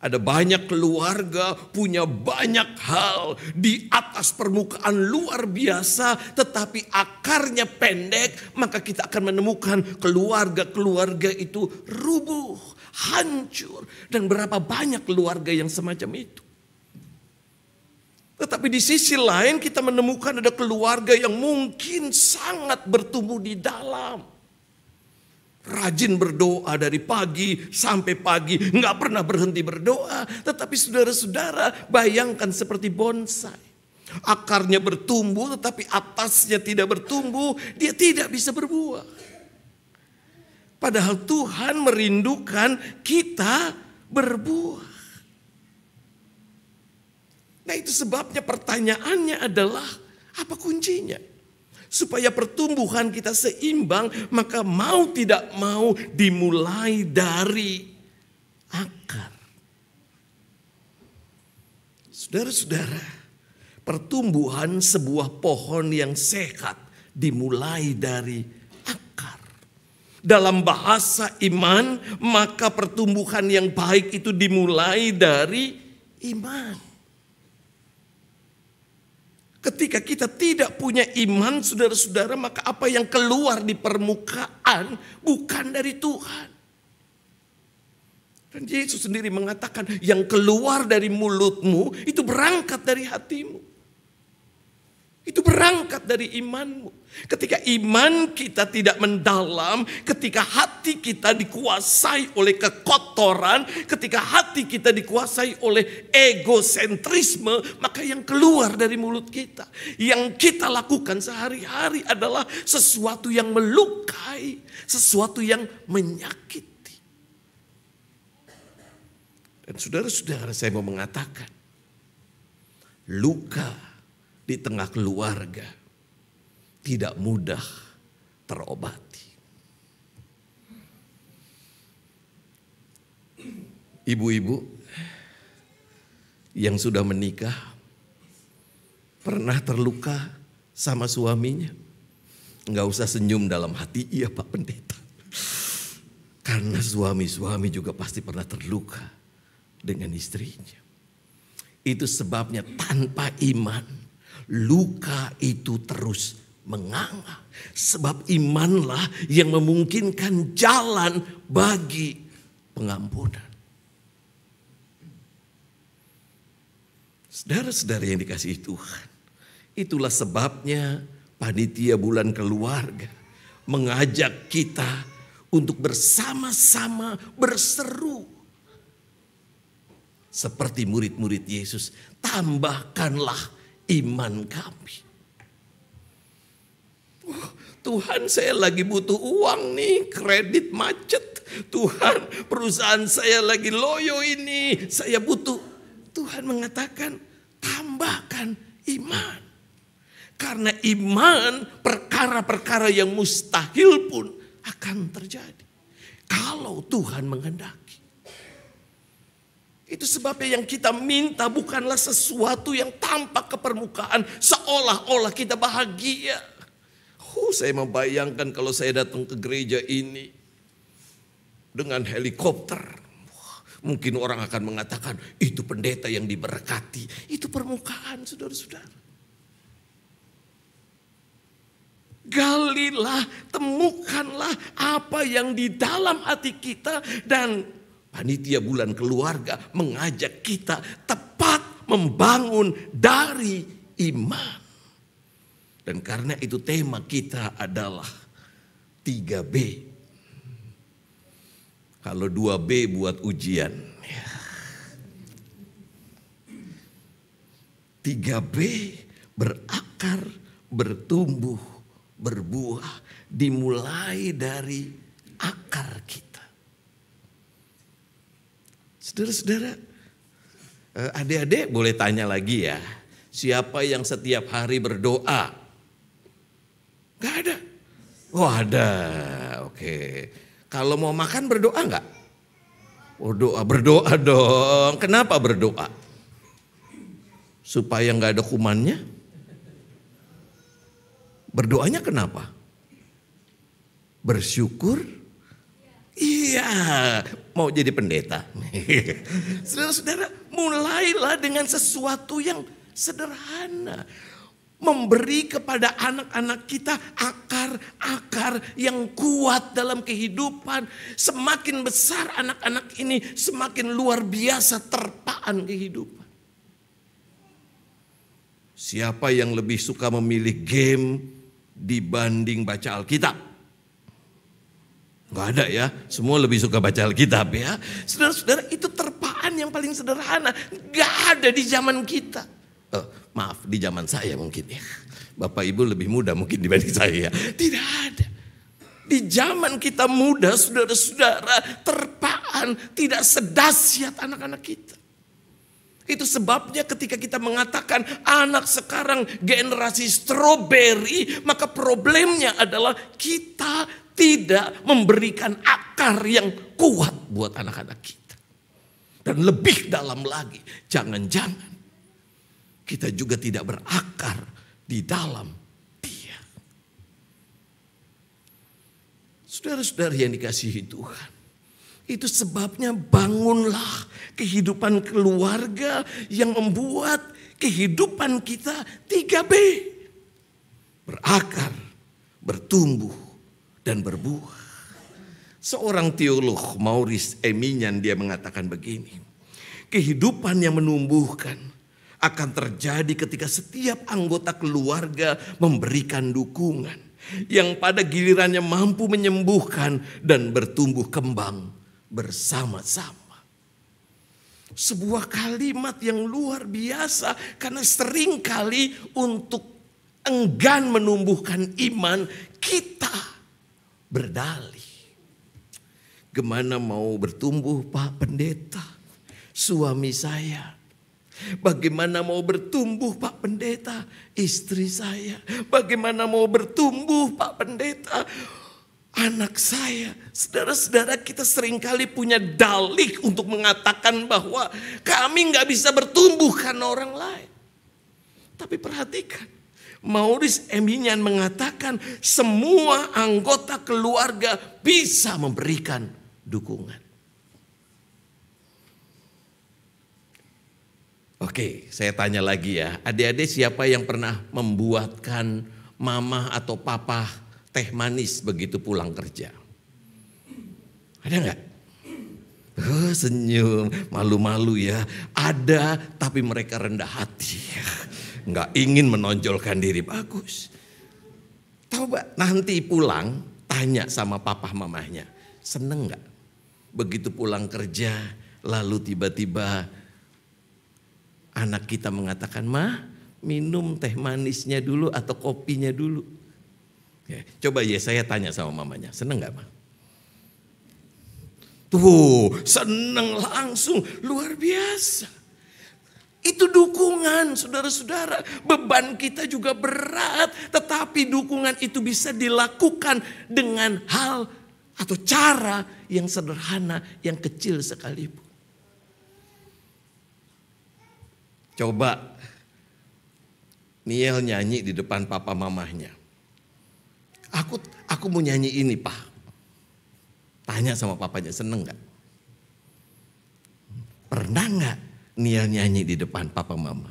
Ada banyak keluarga punya banyak hal di atas permukaan luar biasa, tetapi akarnya pendek, maka kita akan menemukan keluarga-keluarga itu rubuh, hancur. Dan berapa banyak keluarga yang semacam itu. Tetapi di sisi lain kita menemukan ada keluarga yang mungkin sangat bertumbuh di dalam. Rajin berdoa dari pagi sampai pagi, nggak pernah berhenti berdoa. Tetapi saudara-saudara, bayangkan seperti bonsai. Akarnya bertumbuh tetapi atasnya tidak bertumbuh, dia tidak bisa berbuah. Padahal Tuhan merindukan kita berbuah. Nah itu sebabnya pertanyaannya adalah, apa kuncinya? Supaya pertumbuhan kita seimbang, maka mau tidak mau dimulai dari akar. Saudara-saudara, pertumbuhan sebuah pohon yang sehat dimulai dari akar. Dalam bahasa iman, maka pertumbuhan yang baik itu dimulai dari iman. Ketika kita tidak punya iman, saudara-saudara, maka apa yang keluar di permukaan bukan dari Tuhan. Dan Yesus sendiri mengatakan, yang keluar dari mulutmu itu berangkat dari hatimu. Itu berangkat dari imanmu. Ketika iman kita tidak mendalam, ketika hati kita dikuasai oleh kekotoran, ketika hati kita dikuasai oleh egosentrisme, maka yang keluar dari mulut kita, yang kita lakukan sehari-hari adalah sesuatu yang melukai, sesuatu yang menyakiti. Dan saudara-saudara, saya mau mengatakan, luka di tengah keluarga tidak mudah terobati. Ibu-ibu yang sudah menikah pernah terluka sama suaminya? Enggak usah senyum dalam hati, iya Pak Pendeta. Karena suami-suami juga pasti pernah terluka dengan istrinya. Itu sebabnya tanpa iman, luka itu terus menganga. Sebab imanlah yang memungkinkan jalan bagi pengampunan. Saudara-saudara yang dikasihi Tuhan, itulah sebabnya panitia bulan keluarga mengajak kita untuk bersama-sama berseru. Seperti murid-murid Yesus, tambahkanlah iman kami. Tuhan, saya lagi butuh uang nih, kredit macet. Tuhan, perusahaan saya lagi loyo ini, saya butuh. Tuhan mengatakan, tambahkan iman. Karena iman, perkara-perkara yang mustahil pun akan terjadi kalau Tuhan menghendaki. Itu sebabnya yang kita minta bukanlah sesuatu yang tampak ke permukaan, seolah-olah kita bahagia. Saya membayangkan kalau saya datang ke gereja ini dengan helikopter. Mungkin orang akan mengatakan, itu pendeta yang diberkati. Itu permukaan, saudara-saudara. Galilah, temukanlah apa yang di dalam hati kita. Dan panitia bulan keluarga mengajak kita tepat membangun dari iman. Dan karena itu tema kita adalah 3B. Kalau 2B buat ujian. 3B berakar, bertumbuh, berbuah. Dimulai dari akar kita. Saudara-saudara, adik-adik boleh tanya lagi ya. Siapa yang setiap hari berdoa? Gak ada. Oh ada, oke. Kalau mau makan berdoa enggak? Oh berdoa dong. Kenapa berdoa? Supaya enggak ada kumannya? Berdoanya kenapa? Bersyukur? Iya, mau jadi pendeta. Saudara-saudara, mulailah dengan sesuatu yang sederhana. Memberi kepada anak-anak kita akar-akar yang kuat dalam kehidupan. Semakin besar anak-anak ini, semakin luar biasa terpaan kehidupan. Siapa yang lebih suka memilih game dibanding baca Alkitab? Gak ada ya, semua lebih suka baca Alkitab ya. Saudara-saudara, itu terpaan yang paling sederhana. Gak ada di zaman kita. Maaf, di zaman saya mungkin ya. Bapak Ibu lebih muda mungkin dibanding saya. Tidak ada. Di zaman kita muda, saudara-saudara, terpaan tidak sedahsyat anak-anak kita. Itu sebabnya ketika kita mengatakan anak sekarang generasi stroberi, maka problemnya adalah kita tidak memberikan akar yang kuat buat anak-anak kita. Dan lebih dalam lagi, jangan-jangan kita juga tidak berakar di dalam Dia. Saudara-saudara yang dikasihi Tuhan, itu sebabnya bangunlah kehidupan keluarga yang membuat kehidupan kita 3B. Berakar, bertumbuh, dan berbuah. Seorang teolog, Maurice Eminyan, dia mengatakan begini. Kehidupan yang menumbuhkan akan terjadi ketika setiap anggota keluarga memberikan dukungan yang pada gilirannya mampu menyembuhkan dan bertumbuh kembang bersama-sama. Sebuah kalimat yang luar biasa karena seringkali untuk enggan menumbuhkan iman kita berdalih. Gimana mau bertumbuh Pak Pendeta? suami saya. Bagaimana mau bertumbuh Pak Pendeta istri saya. Bagaimana mau bertumbuh Pak Pendeta anak saya. Saudara-saudara, kita seringkali punya dalih untuk mengatakan bahwa kami gak bisa bertumbuh karena orang lain. Tapi perhatikan, Maurice Eminyan mengatakan semua anggota keluarga bisa memberikan dukungan. Oke, saya tanya lagi ya. Adik-adik, siapa yang pernah membuatkan mama atau papa teh manis begitu pulang kerja? Ada nggak? Oh, senyum, malu-malu ya. Ada, tapi mereka rendah hati. Nggak ingin menonjolkan diri. Bagus. Coba nanti pulang, tanya sama papa mamanya. Seneng nggak? Begitu pulang kerja, lalu tiba-tiba anak kita mengatakan, "Ma, minum teh manisnya dulu atau kopinya dulu." Ya, coba ya saya tanya sama mamanya, seneng gak Ma? Tuh, seneng langsung, luar biasa. Itu dukungan, saudara-saudara. Beban kita juga berat, tetapi dukungan itu bisa dilakukan dengan hal atau cara yang sederhana, yang kecil sekalipun. Coba Niel nyanyi di depan papa mamahnya. Aku mau nyanyi ini Pak. Tanya sama papanya, seneng gak? Pernah gak Niel nyanyi di depan papa mama?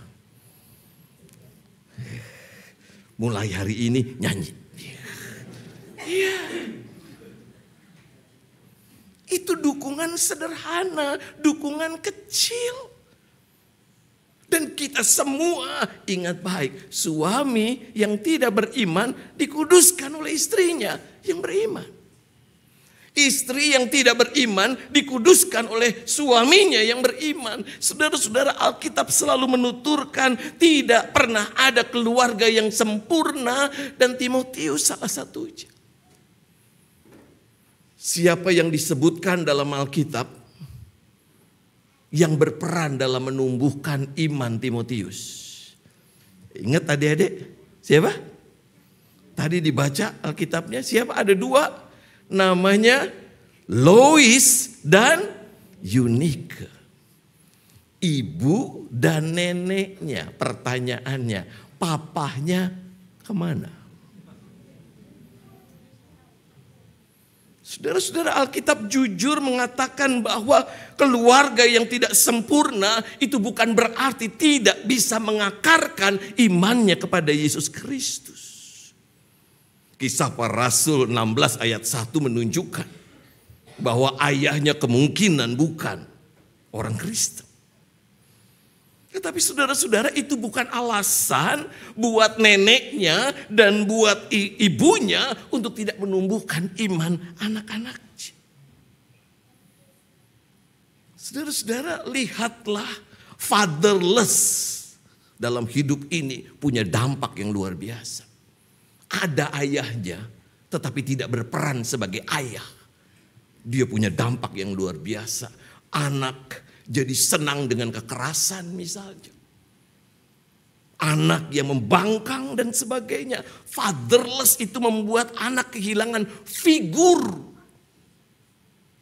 Mulai hari ini nyanyi. Iya. Itu dukungan sederhana, dukungan kecil. Dan kita semua ingat baik, suami yang tidak beriman dikuduskan oleh istrinya yang beriman. Istri yang tidak beriman dikuduskan oleh suaminya yang beriman. Saudara-saudara, Alkitab selalu menuturkan tidak pernah ada keluarga yang sempurna, dan Timotius salah satunya. Siapa yang disebutkan dalam Alkitab yang berperan dalam menumbuhkan iman Timotius? Ingat adik-adik, siapa? Tadi dibaca Alkitabnya, siapa? Ada dua, namanya Lois dan Eunike. Ibu dan neneknya. Pertanyaannya, papahnya kemana? Saudara-saudara, Alkitab jujur mengatakan bahwa keluarga yang tidak sempurna itu bukan berarti tidak bisa mengakarkan imannya kepada Yesus Kristus. Kisah Para Rasul 16 ayat 1 menunjukkan bahwa ayahnya kemungkinan bukan orang Kristen. Tetapi saudara-saudara, itu bukan alasan buat neneknya dan buat ibunya untuk tidak menumbuhkan iman anak-anaknya. Saudara-saudara, lihatlah fatherless dalam hidup ini punya dampak yang luar biasa. Ada ayahnya tetapi tidak berperan sebagai ayah. Dia punya dampak yang luar biasa. Anak jadi senang dengan kekerasan misalnya. Anak yang membangkang dan sebagainya. Fatherless itu membuat anak kehilangan figur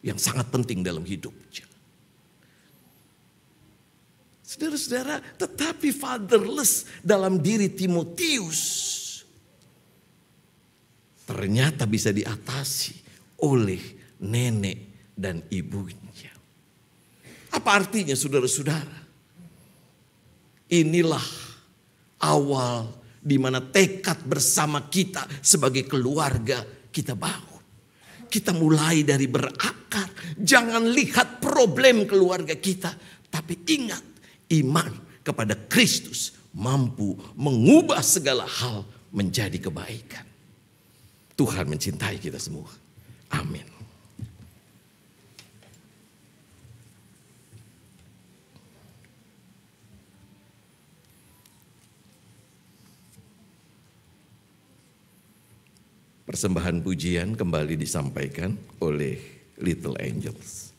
yang sangat penting dalam hidupnya. Saudara-saudara, tetapi fatherless dalam diri Timotius ternyata bisa diatasi oleh nenek dan ibunya. Apa artinya saudara-saudara? Inilah awal di mana tekad bersama kita sebagai keluarga kita bangun. Kita mulai dari berakar. Jangan lihat problem keluarga kita, tapi ingat iman kepada Kristus mampu mengubah segala hal menjadi kebaikan. Tuhan mencintai kita semua. Amin. Persembahan pujian kembali disampaikan oleh Little Angels.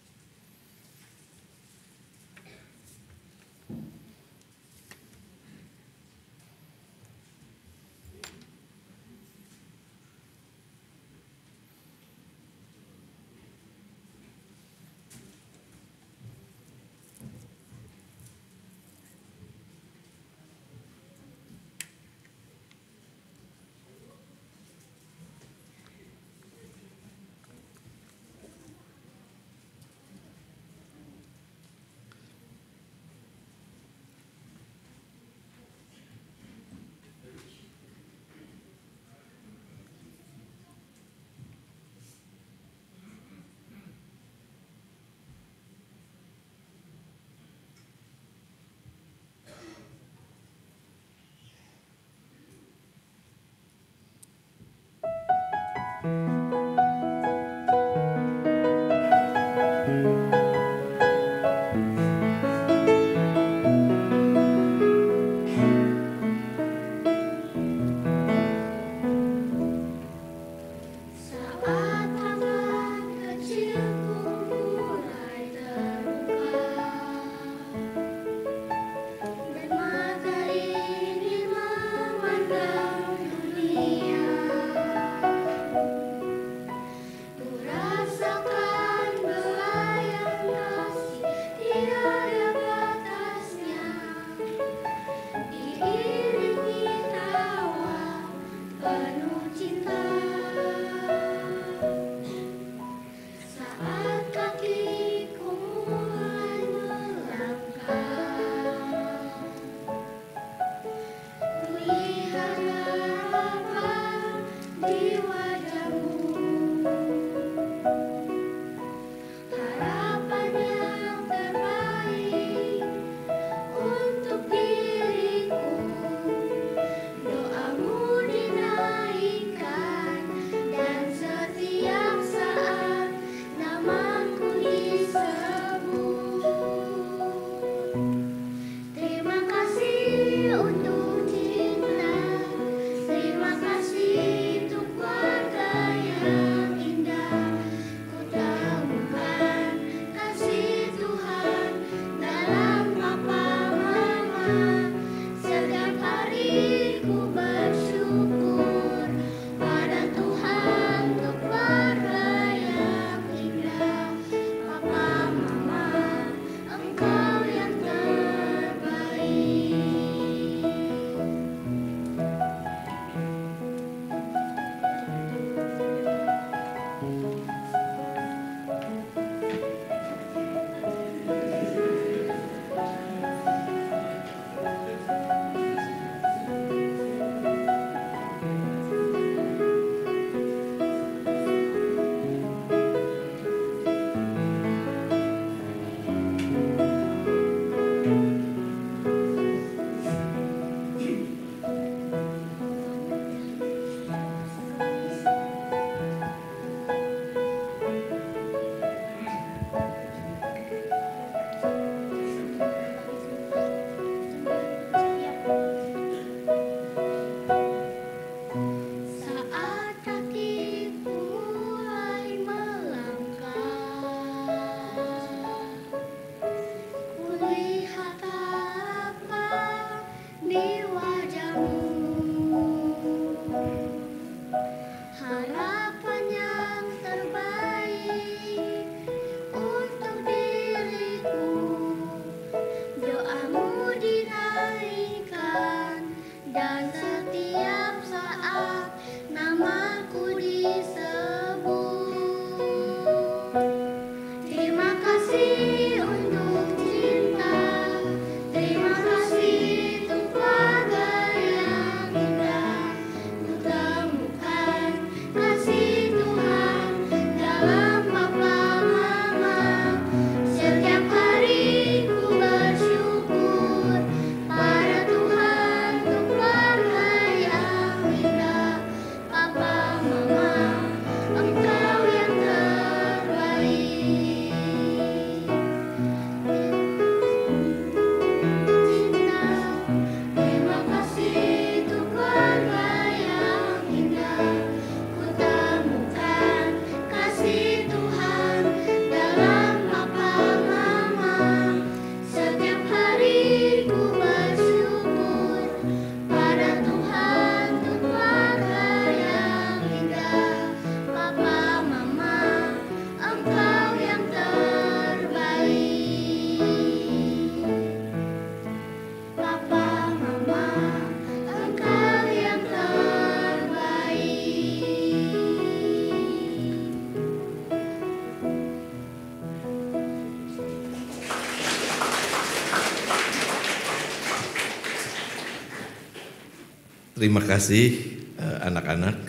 Terima kasih anak-anak.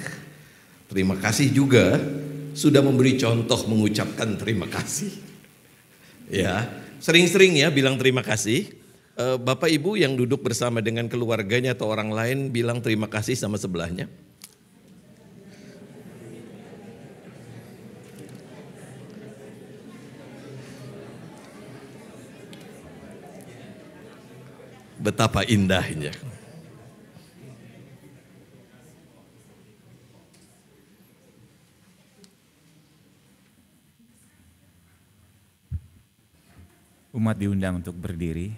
Terima kasih juga sudah memberi contoh mengucapkan terima kasih. Ya, sering-sering ya bilang terima kasih. Bapak Ibu yang duduk bersama dengan keluarganya atau orang lain bilang terima kasih sama sebelahnya. Betapa indahnya. Umat diundang untuk berdiri.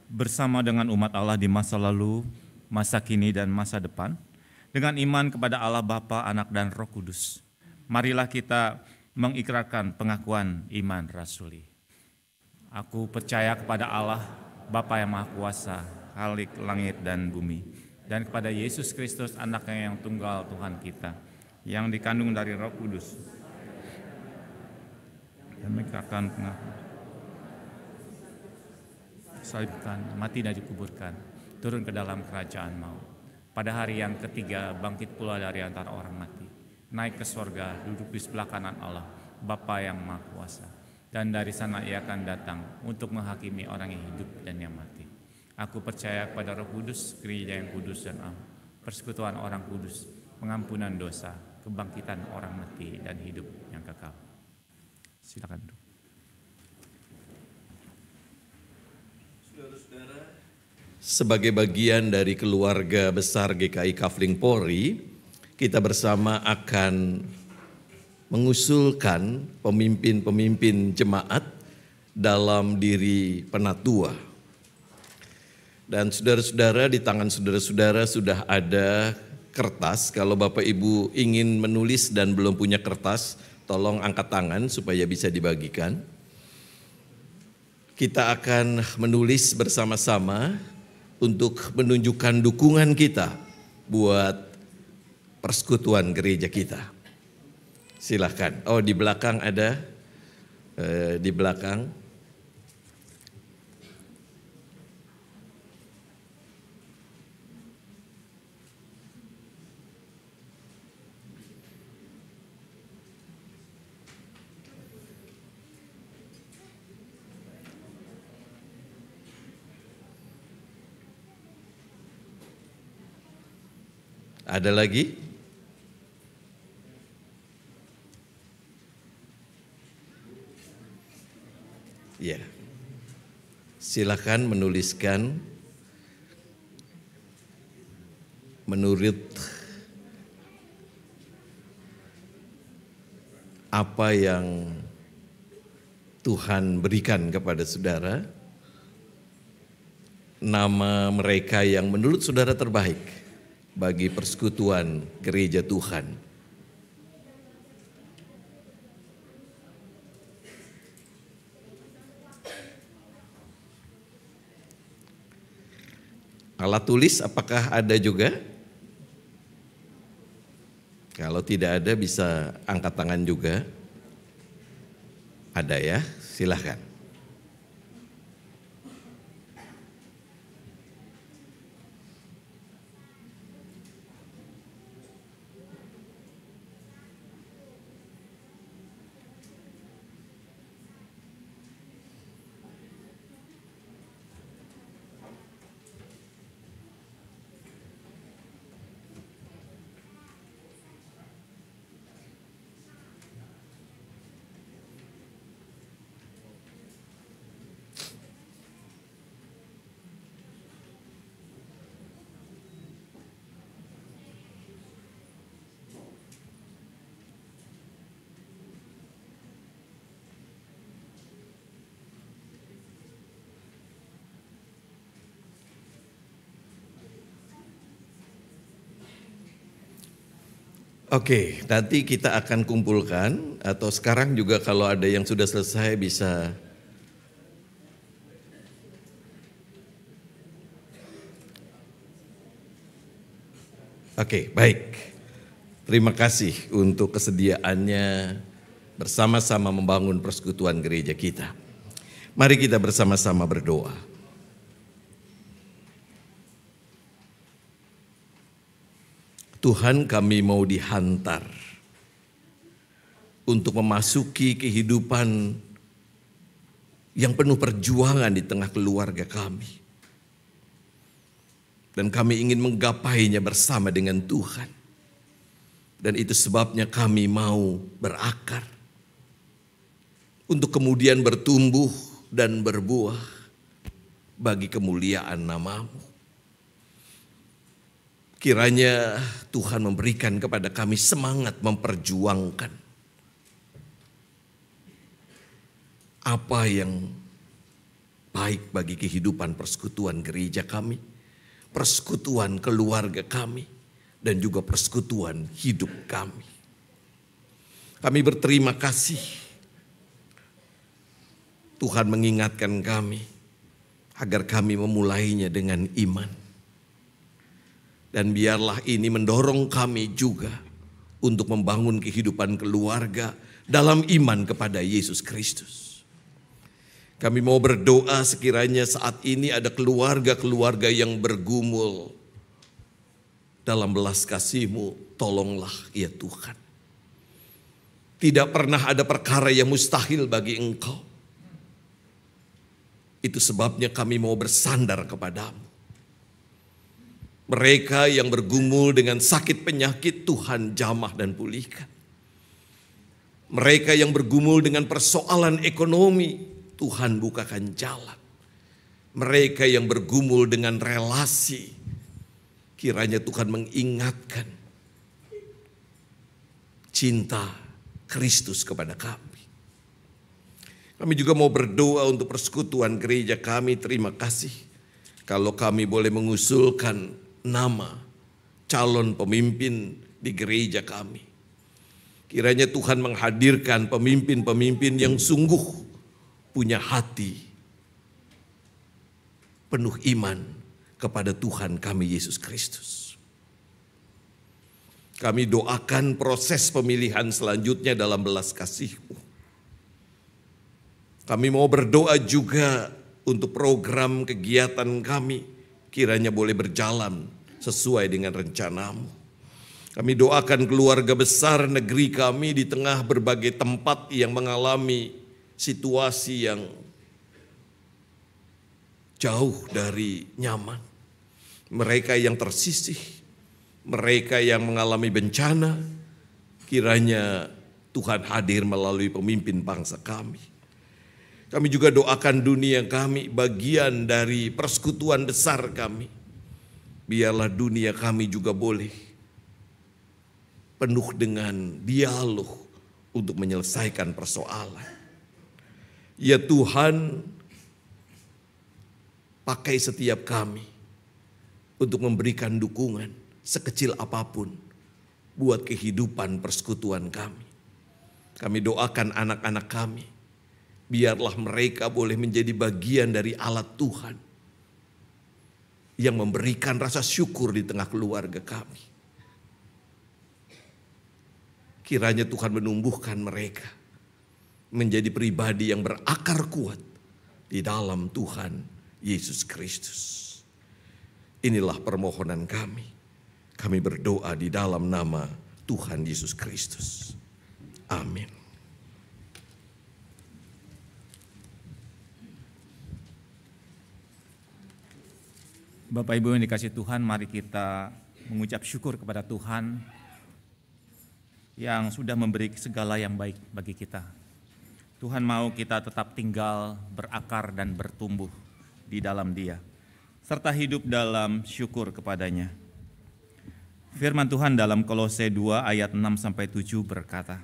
Bersama dengan umat Allah di masa lalu, masa kini dan masa depan, dengan iman kepada Allah Bapa, Anak dan Roh Kudus, marilah kita mengikrarkan pengakuan iman rasuli. Aku percaya kepada Allah, Bapa yang Maha Kuasa, Khalik langit dan bumi, dan kepada Yesus Kristus, Anaknya yang tunggal Tuhan kita, yang dikandung dari Roh Kudus, dan mengikrarkan pengakuan. Salibkan, mati dan dikuburkan, turun ke dalam kerajaan maut. Pada hari yang ketiga bangkit pula dari antara orang mati, naik ke sorga, duduk di sebelah kanan Allah, Bapa yang Maha Kuasa. Dan dari sana ia akan datang untuk menghakimi orang yang hidup dan yang mati. Aku percaya kepada Roh Kudus, gereja yang kudus dan am, persekutuan orang kudus, pengampunan dosa, kebangkitan orang mati dan hidup yang kekal. Silakan duduk. Saudara-saudara, sebagai bagian dari keluarga besar GKI Kafling Polri, kita bersama akan mengusulkan pemimpin-pemimpin jemaat dalam diri penatua. Dan saudara-saudara, di tangan saudara-saudara sudah ada kertas. Kalau Bapak Ibu ingin menulis dan belum punya kertas, tolong angkat tangan supaya bisa dibagikan. Kita akan menulis bersama-sama untuk menunjukkan dukungan kita buat persekutuan gereja kita. Silahkan. Oh, di belakang ada, di belakang. Ada lagi? Ya, silakan menuliskan menurut apa yang Tuhan berikan kepada saudara, nama mereka yang menurut saudara terbaik bagi persekutuan gereja Tuhan. Alat tulis apakah ada juga? Kalau tidak ada bisa angkat tangan juga. Ada ya, silahkan. Oke, nanti kita akan kumpulkan atau sekarang juga kalau ada yang sudah selesai bisa. Oke, baik. Terima kasih untuk kesediaannya bersama-sama membangun persekutuan gereja kita. Mari kita bersama-sama berdoa. Tuhan, kami mau dihantar untuk memasuki kehidupan yang penuh perjuangan di tengah keluarga kami. Dan kami ingin menggapainya bersama dengan Tuhan. Dan itu sebabnya kami mau berakar untuk kemudian bertumbuh dan berbuah bagi kemuliaan nama-Mu. Kiranya Tuhan memberikan kepada kami semangat memperjuangkan apa yang baik bagi kehidupan persekutuan gereja kami, persekutuan keluarga kami, dan juga persekutuan hidup kami. Kami berterima kasih Tuhan mengingatkan kami agar kami memulainya dengan iman. Dan biarlah ini mendorong kami juga untuk membangun kehidupan keluarga dalam iman kepada Yesus Kristus. Kami mau berdoa sekiranya saat ini ada keluarga-keluarga yang bergumul dalam belas kasih-Mu, tolonglah ya Tuhan. Tidak pernah ada perkara yang mustahil bagi Engkau. Itu sebabnya kami mau bersandar kepada-Mu. Mereka yang bergumul dengan sakit penyakit, Tuhan jamah dan pulihkan. Mereka yang bergumul dengan persoalan ekonomi, Tuhan bukakan jalan. Mereka yang bergumul dengan relasi, kiranya Tuhan mengingatkan cinta Kristus kepada kami. Kami juga mau berdoa untuk persekutuan gereja kami. Terima kasih kalau kami boleh mengusulkan nama calon pemimpin di gereja kami. Kiranya Tuhan menghadirkan pemimpin-pemimpin yang sungguh punya hati penuh iman kepada Tuhan kami Yesus Kristus. Kami doakan proses pemilihan selanjutnya dalam belas kasih-Mu. Kami mau berdoa juga untuk program kegiatan kami, kiranya boleh berjalan sesuai dengan rencana-Mu. Kami doakan keluarga besar negeri kami di tengah berbagai tempat yang mengalami situasi yang jauh dari nyaman. Mereka yang tersisih, mereka yang mengalami bencana, kiranya Tuhan hadir melalui pemimpin bangsa kami. Kami juga doakan dunia kami, bagian dari persekutuan besar kami. Biarlah dunia kami juga boleh penuh dengan dialog untuk menyelesaikan persoalan. Ya Tuhan, pakai setiap kami untuk memberikan dukungan sekecil apapun buat kehidupan persekutuan kami. Kami doakan anak-anak kami, biarlah mereka boleh menjadi bagian dari alat Tuhan yang memberikan rasa syukur di tengah keluarga kami. Kiranya Tuhan menumbuhkan mereka menjadi pribadi yang berakar kuat di dalam Tuhan Yesus Kristus. Inilah permohonan kami. Kami berdoa di dalam nama Tuhan Yesus Kristus. Amin. Bapak Ibu yang dikasihi Tuhan, mari kita mengucap syukur kepada Tuhan yang sudah memberi segala yang baik bagi kita. Tuhan mau kita tetap tinggal, berakar dan bertumbuh di dalam Dia, serta hidup dalam syukur kepadanya. Firman Tuhan dalam Kolose 2 ayat 6-7 berkata,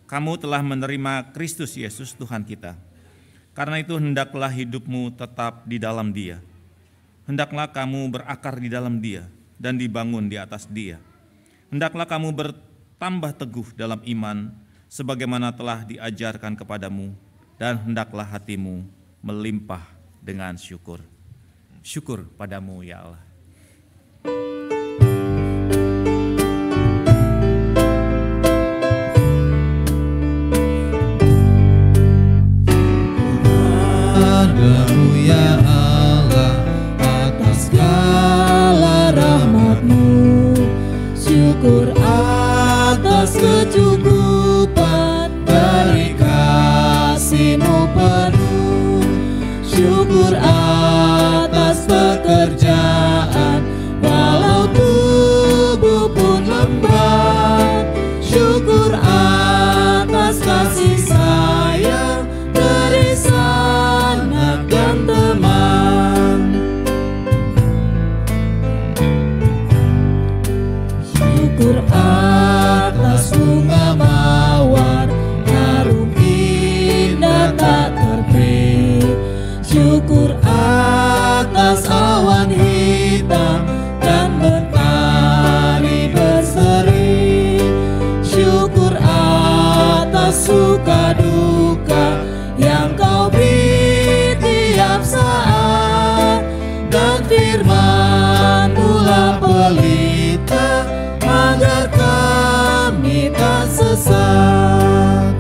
"Kamu telah menerima Kristus Yesus Tuhan kita. Karena itu hendaklah hidupmu tetap di dalam Dia. Hendaklah kamu berakar di dalam Dia dan dibangun di atas Dia. Hendaklah kamu bertambah teguh dalam iman sebagaimana telah diajarkan kepadamu, dan hendaklah hatimu melimpah dengan syukur." Syukur padamu ya Allah. Padamu ya Allah, atas segala rahmat-Mu. Syukur atas kasih sayang dari sanak dan teman. Syukur atas bunga mawar, harum indah tak terperi. Syukur atas awan hitam dan mentari berseri. Syukur atas suka duka yang kau beri tiap saat, dan firman-Mu pelita agar kami tak sesat.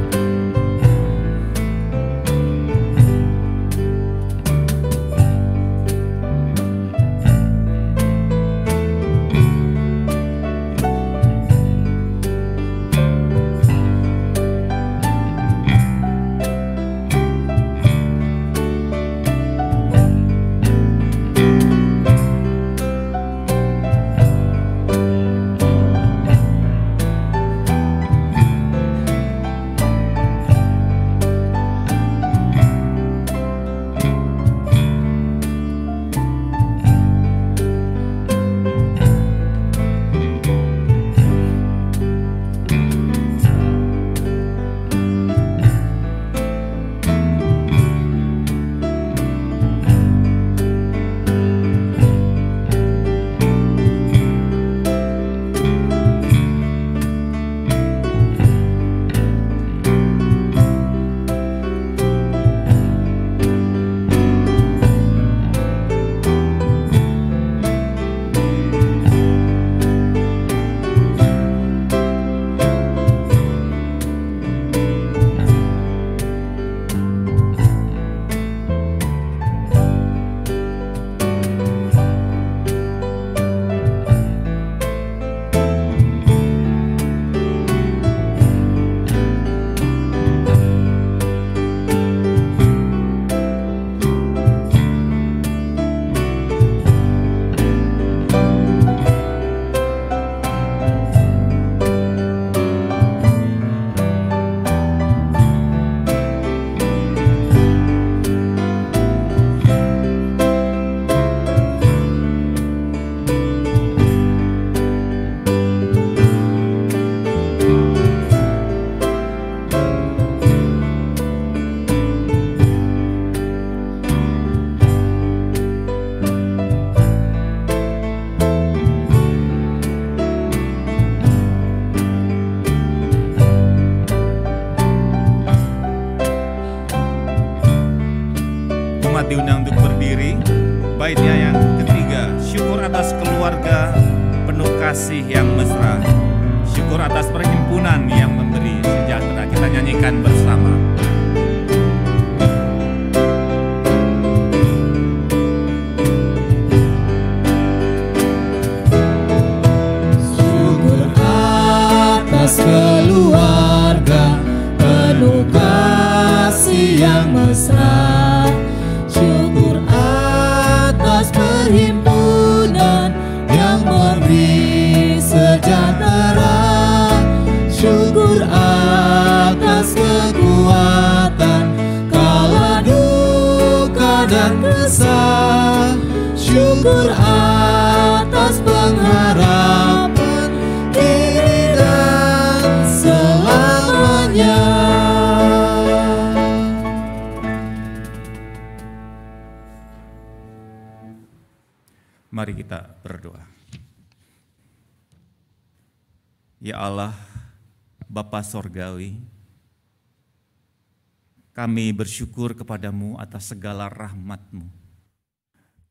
Diundang untuk berdiri. Baitnya yang ketiga, syukur atas keluarga penuh kasih yang mesra. Syukur atas perhimpunan yang memberi sejahtera. Kita nyanyikan bersama. Syukur atas keluarga penuh kasih yang mesra. Syukur atas perhimpunan yang memberi sejahtera. Syukur atas kekuatan kala duka dan resah. Syukur atas pengharapan kini dan selamanya. Mari kita berdoa. Ya Allah, Bapa Sorgawi, kami bersyukur kepadamu atas segala rahmat-Mu,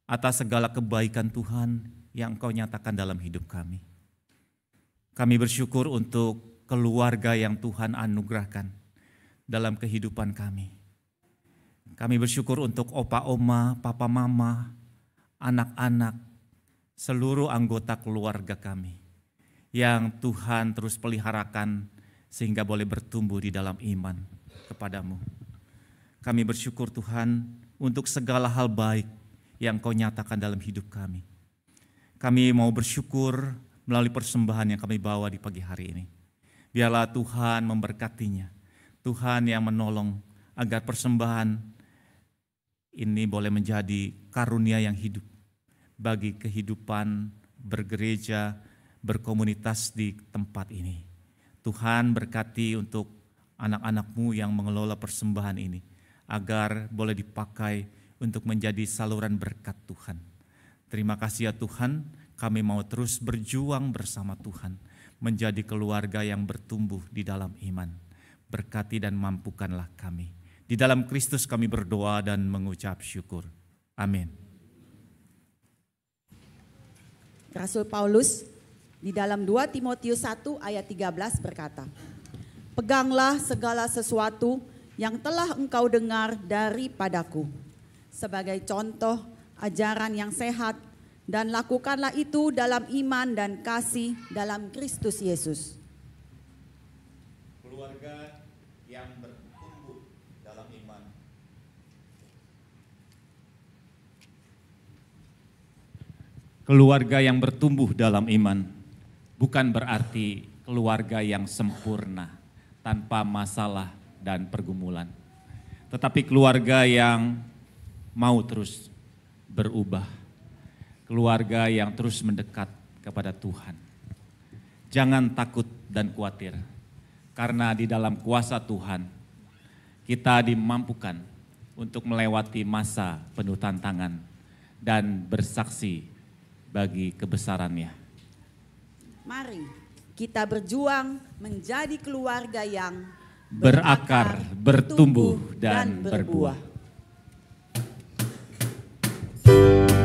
atas segala kebaikan Tuhan yang Engkau nyatakan dalam hidup kami. Kami bersyukur untuk keluarga yang Tuhan anugerahkan dalam kehidupan kami. Kami bersyukur untuk opa oma, papa mama, anak-anak, seluruh anggota keluarga kami yang Tuhan terus peliharakan sehingga boleh bertumbuh di dalam iman kepadamu. Kami bersyukur Tuhan untuk segala hal baik yang Kau nyatakan dalam hidup kami. Kami mau bersyukur melalui persembahan yang kami bawa di pagi hari ini. Biarlah Tuhan memberkatinya. Tuhan yang menolong agar persembahan ini boleh menjadi karunia yang hidup bagi kehidupan bergereja, berkomunitas di tempat ini. Tuhan berkati untuk anak-anak-Mu yang mengelola persembahan ini, agar boleh dipakai untuk menjadi saluran berkat Tuhan. Terima kasih ya Tuhan, kami mau terus berjuang bersama Tuhan, menjadi keluarga yang bertumbuh di dalam iman. Berkati dan mampukanlah kami. Di dalam Kristus kami berdoa dan mengucap syukur. Amin. Rasul Paulus di dalam 2 Timotius 1 ayat 13 berkata, "Peganglah segala sesuatu yang telah engkau dengar daripadaku sebagai contoh ajaran yang sehat, dan lakukanlah itu dalam iman dan kasih dalam Kristus Yesus." Keluarga yang bertumbuh dalam iman. Keluarga yang bertumbuh dalam iman bukan berarti keluarga yang sempurna, tanpa masalah dan pergumulan. Tetapi keluarga yang mau terus berubah. Keluarga yang terus mendekat kepada Tuhan. Jangan takut dan khawatir, karena di dalam kuasa Tuhan kita dimampukan untuk melewati masa penuh tantangan dan bersaksi bagi kebesarannya. Mari kita berjuang menjadi keluarga yang berakar, bertumbuh, dan berbuah. Iman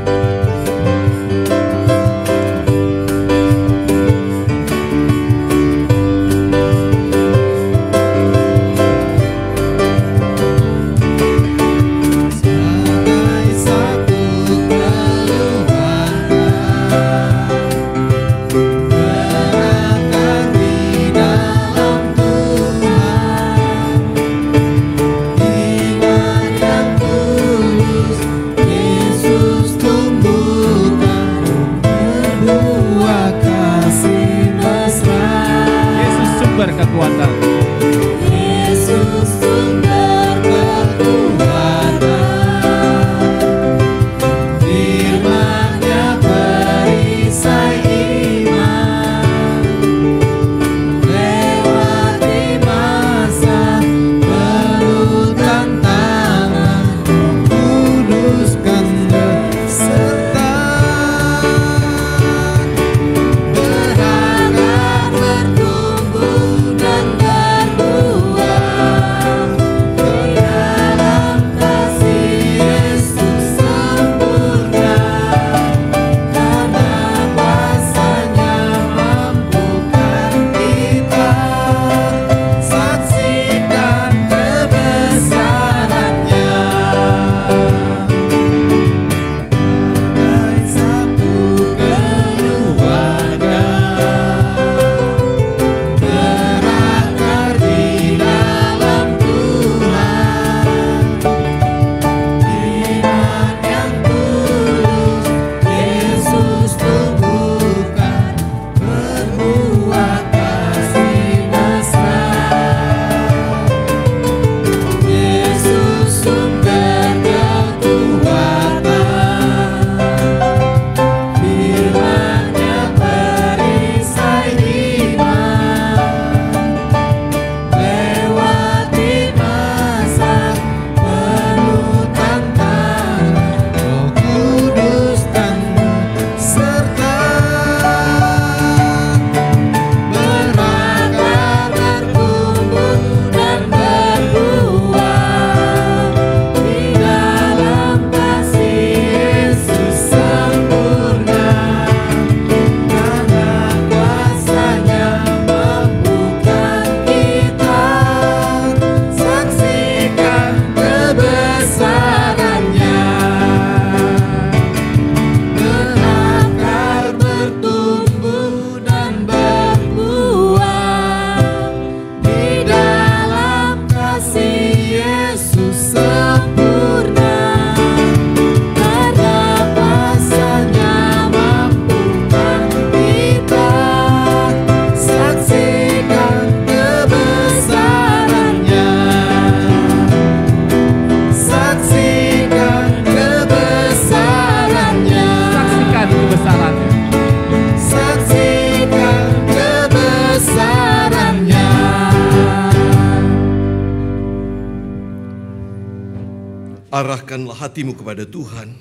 Arahkanlah hatimu kepada Tuhan.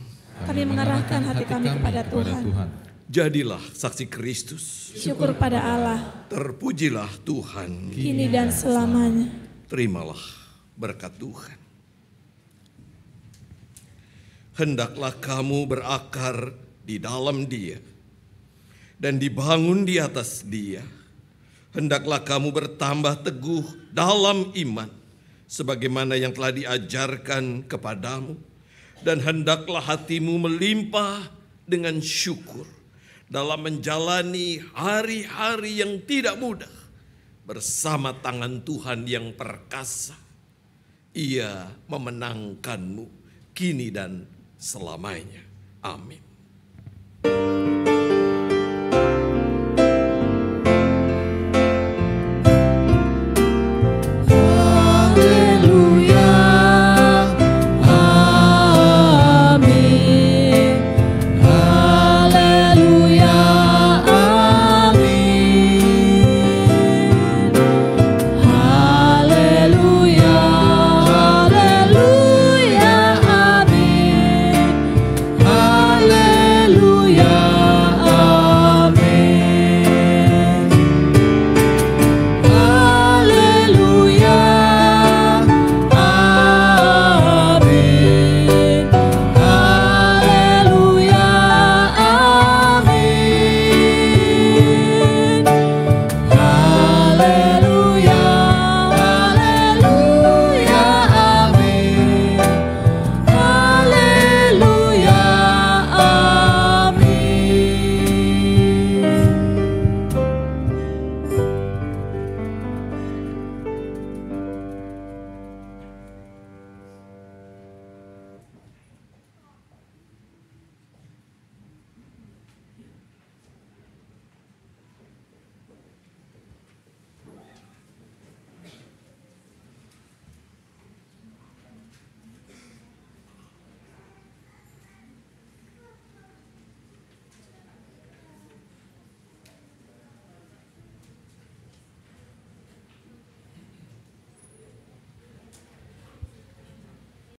Kami mengarahkan hati kami kepada Tuhan. Jadilah saksi Kristus. Syukur pada Allah. Terpujilah Tuhan. Kini dan selamanya. Terimalah berkat Tuhan. Hendaklah kamu berakar di dalam Dia dan dibangun di atas Dia. Hendaklah kamu bertambah teguh dalam iman sebagaimana yang telah diajarkan kepadamu, dan hendaklah hatimu melimpah dengan syukur dalam menjalani hari-hari yang tidak mudah bersama tangan Tuhan yang perkasa. Ia memenangkanmu kini dan selamanya. Amin.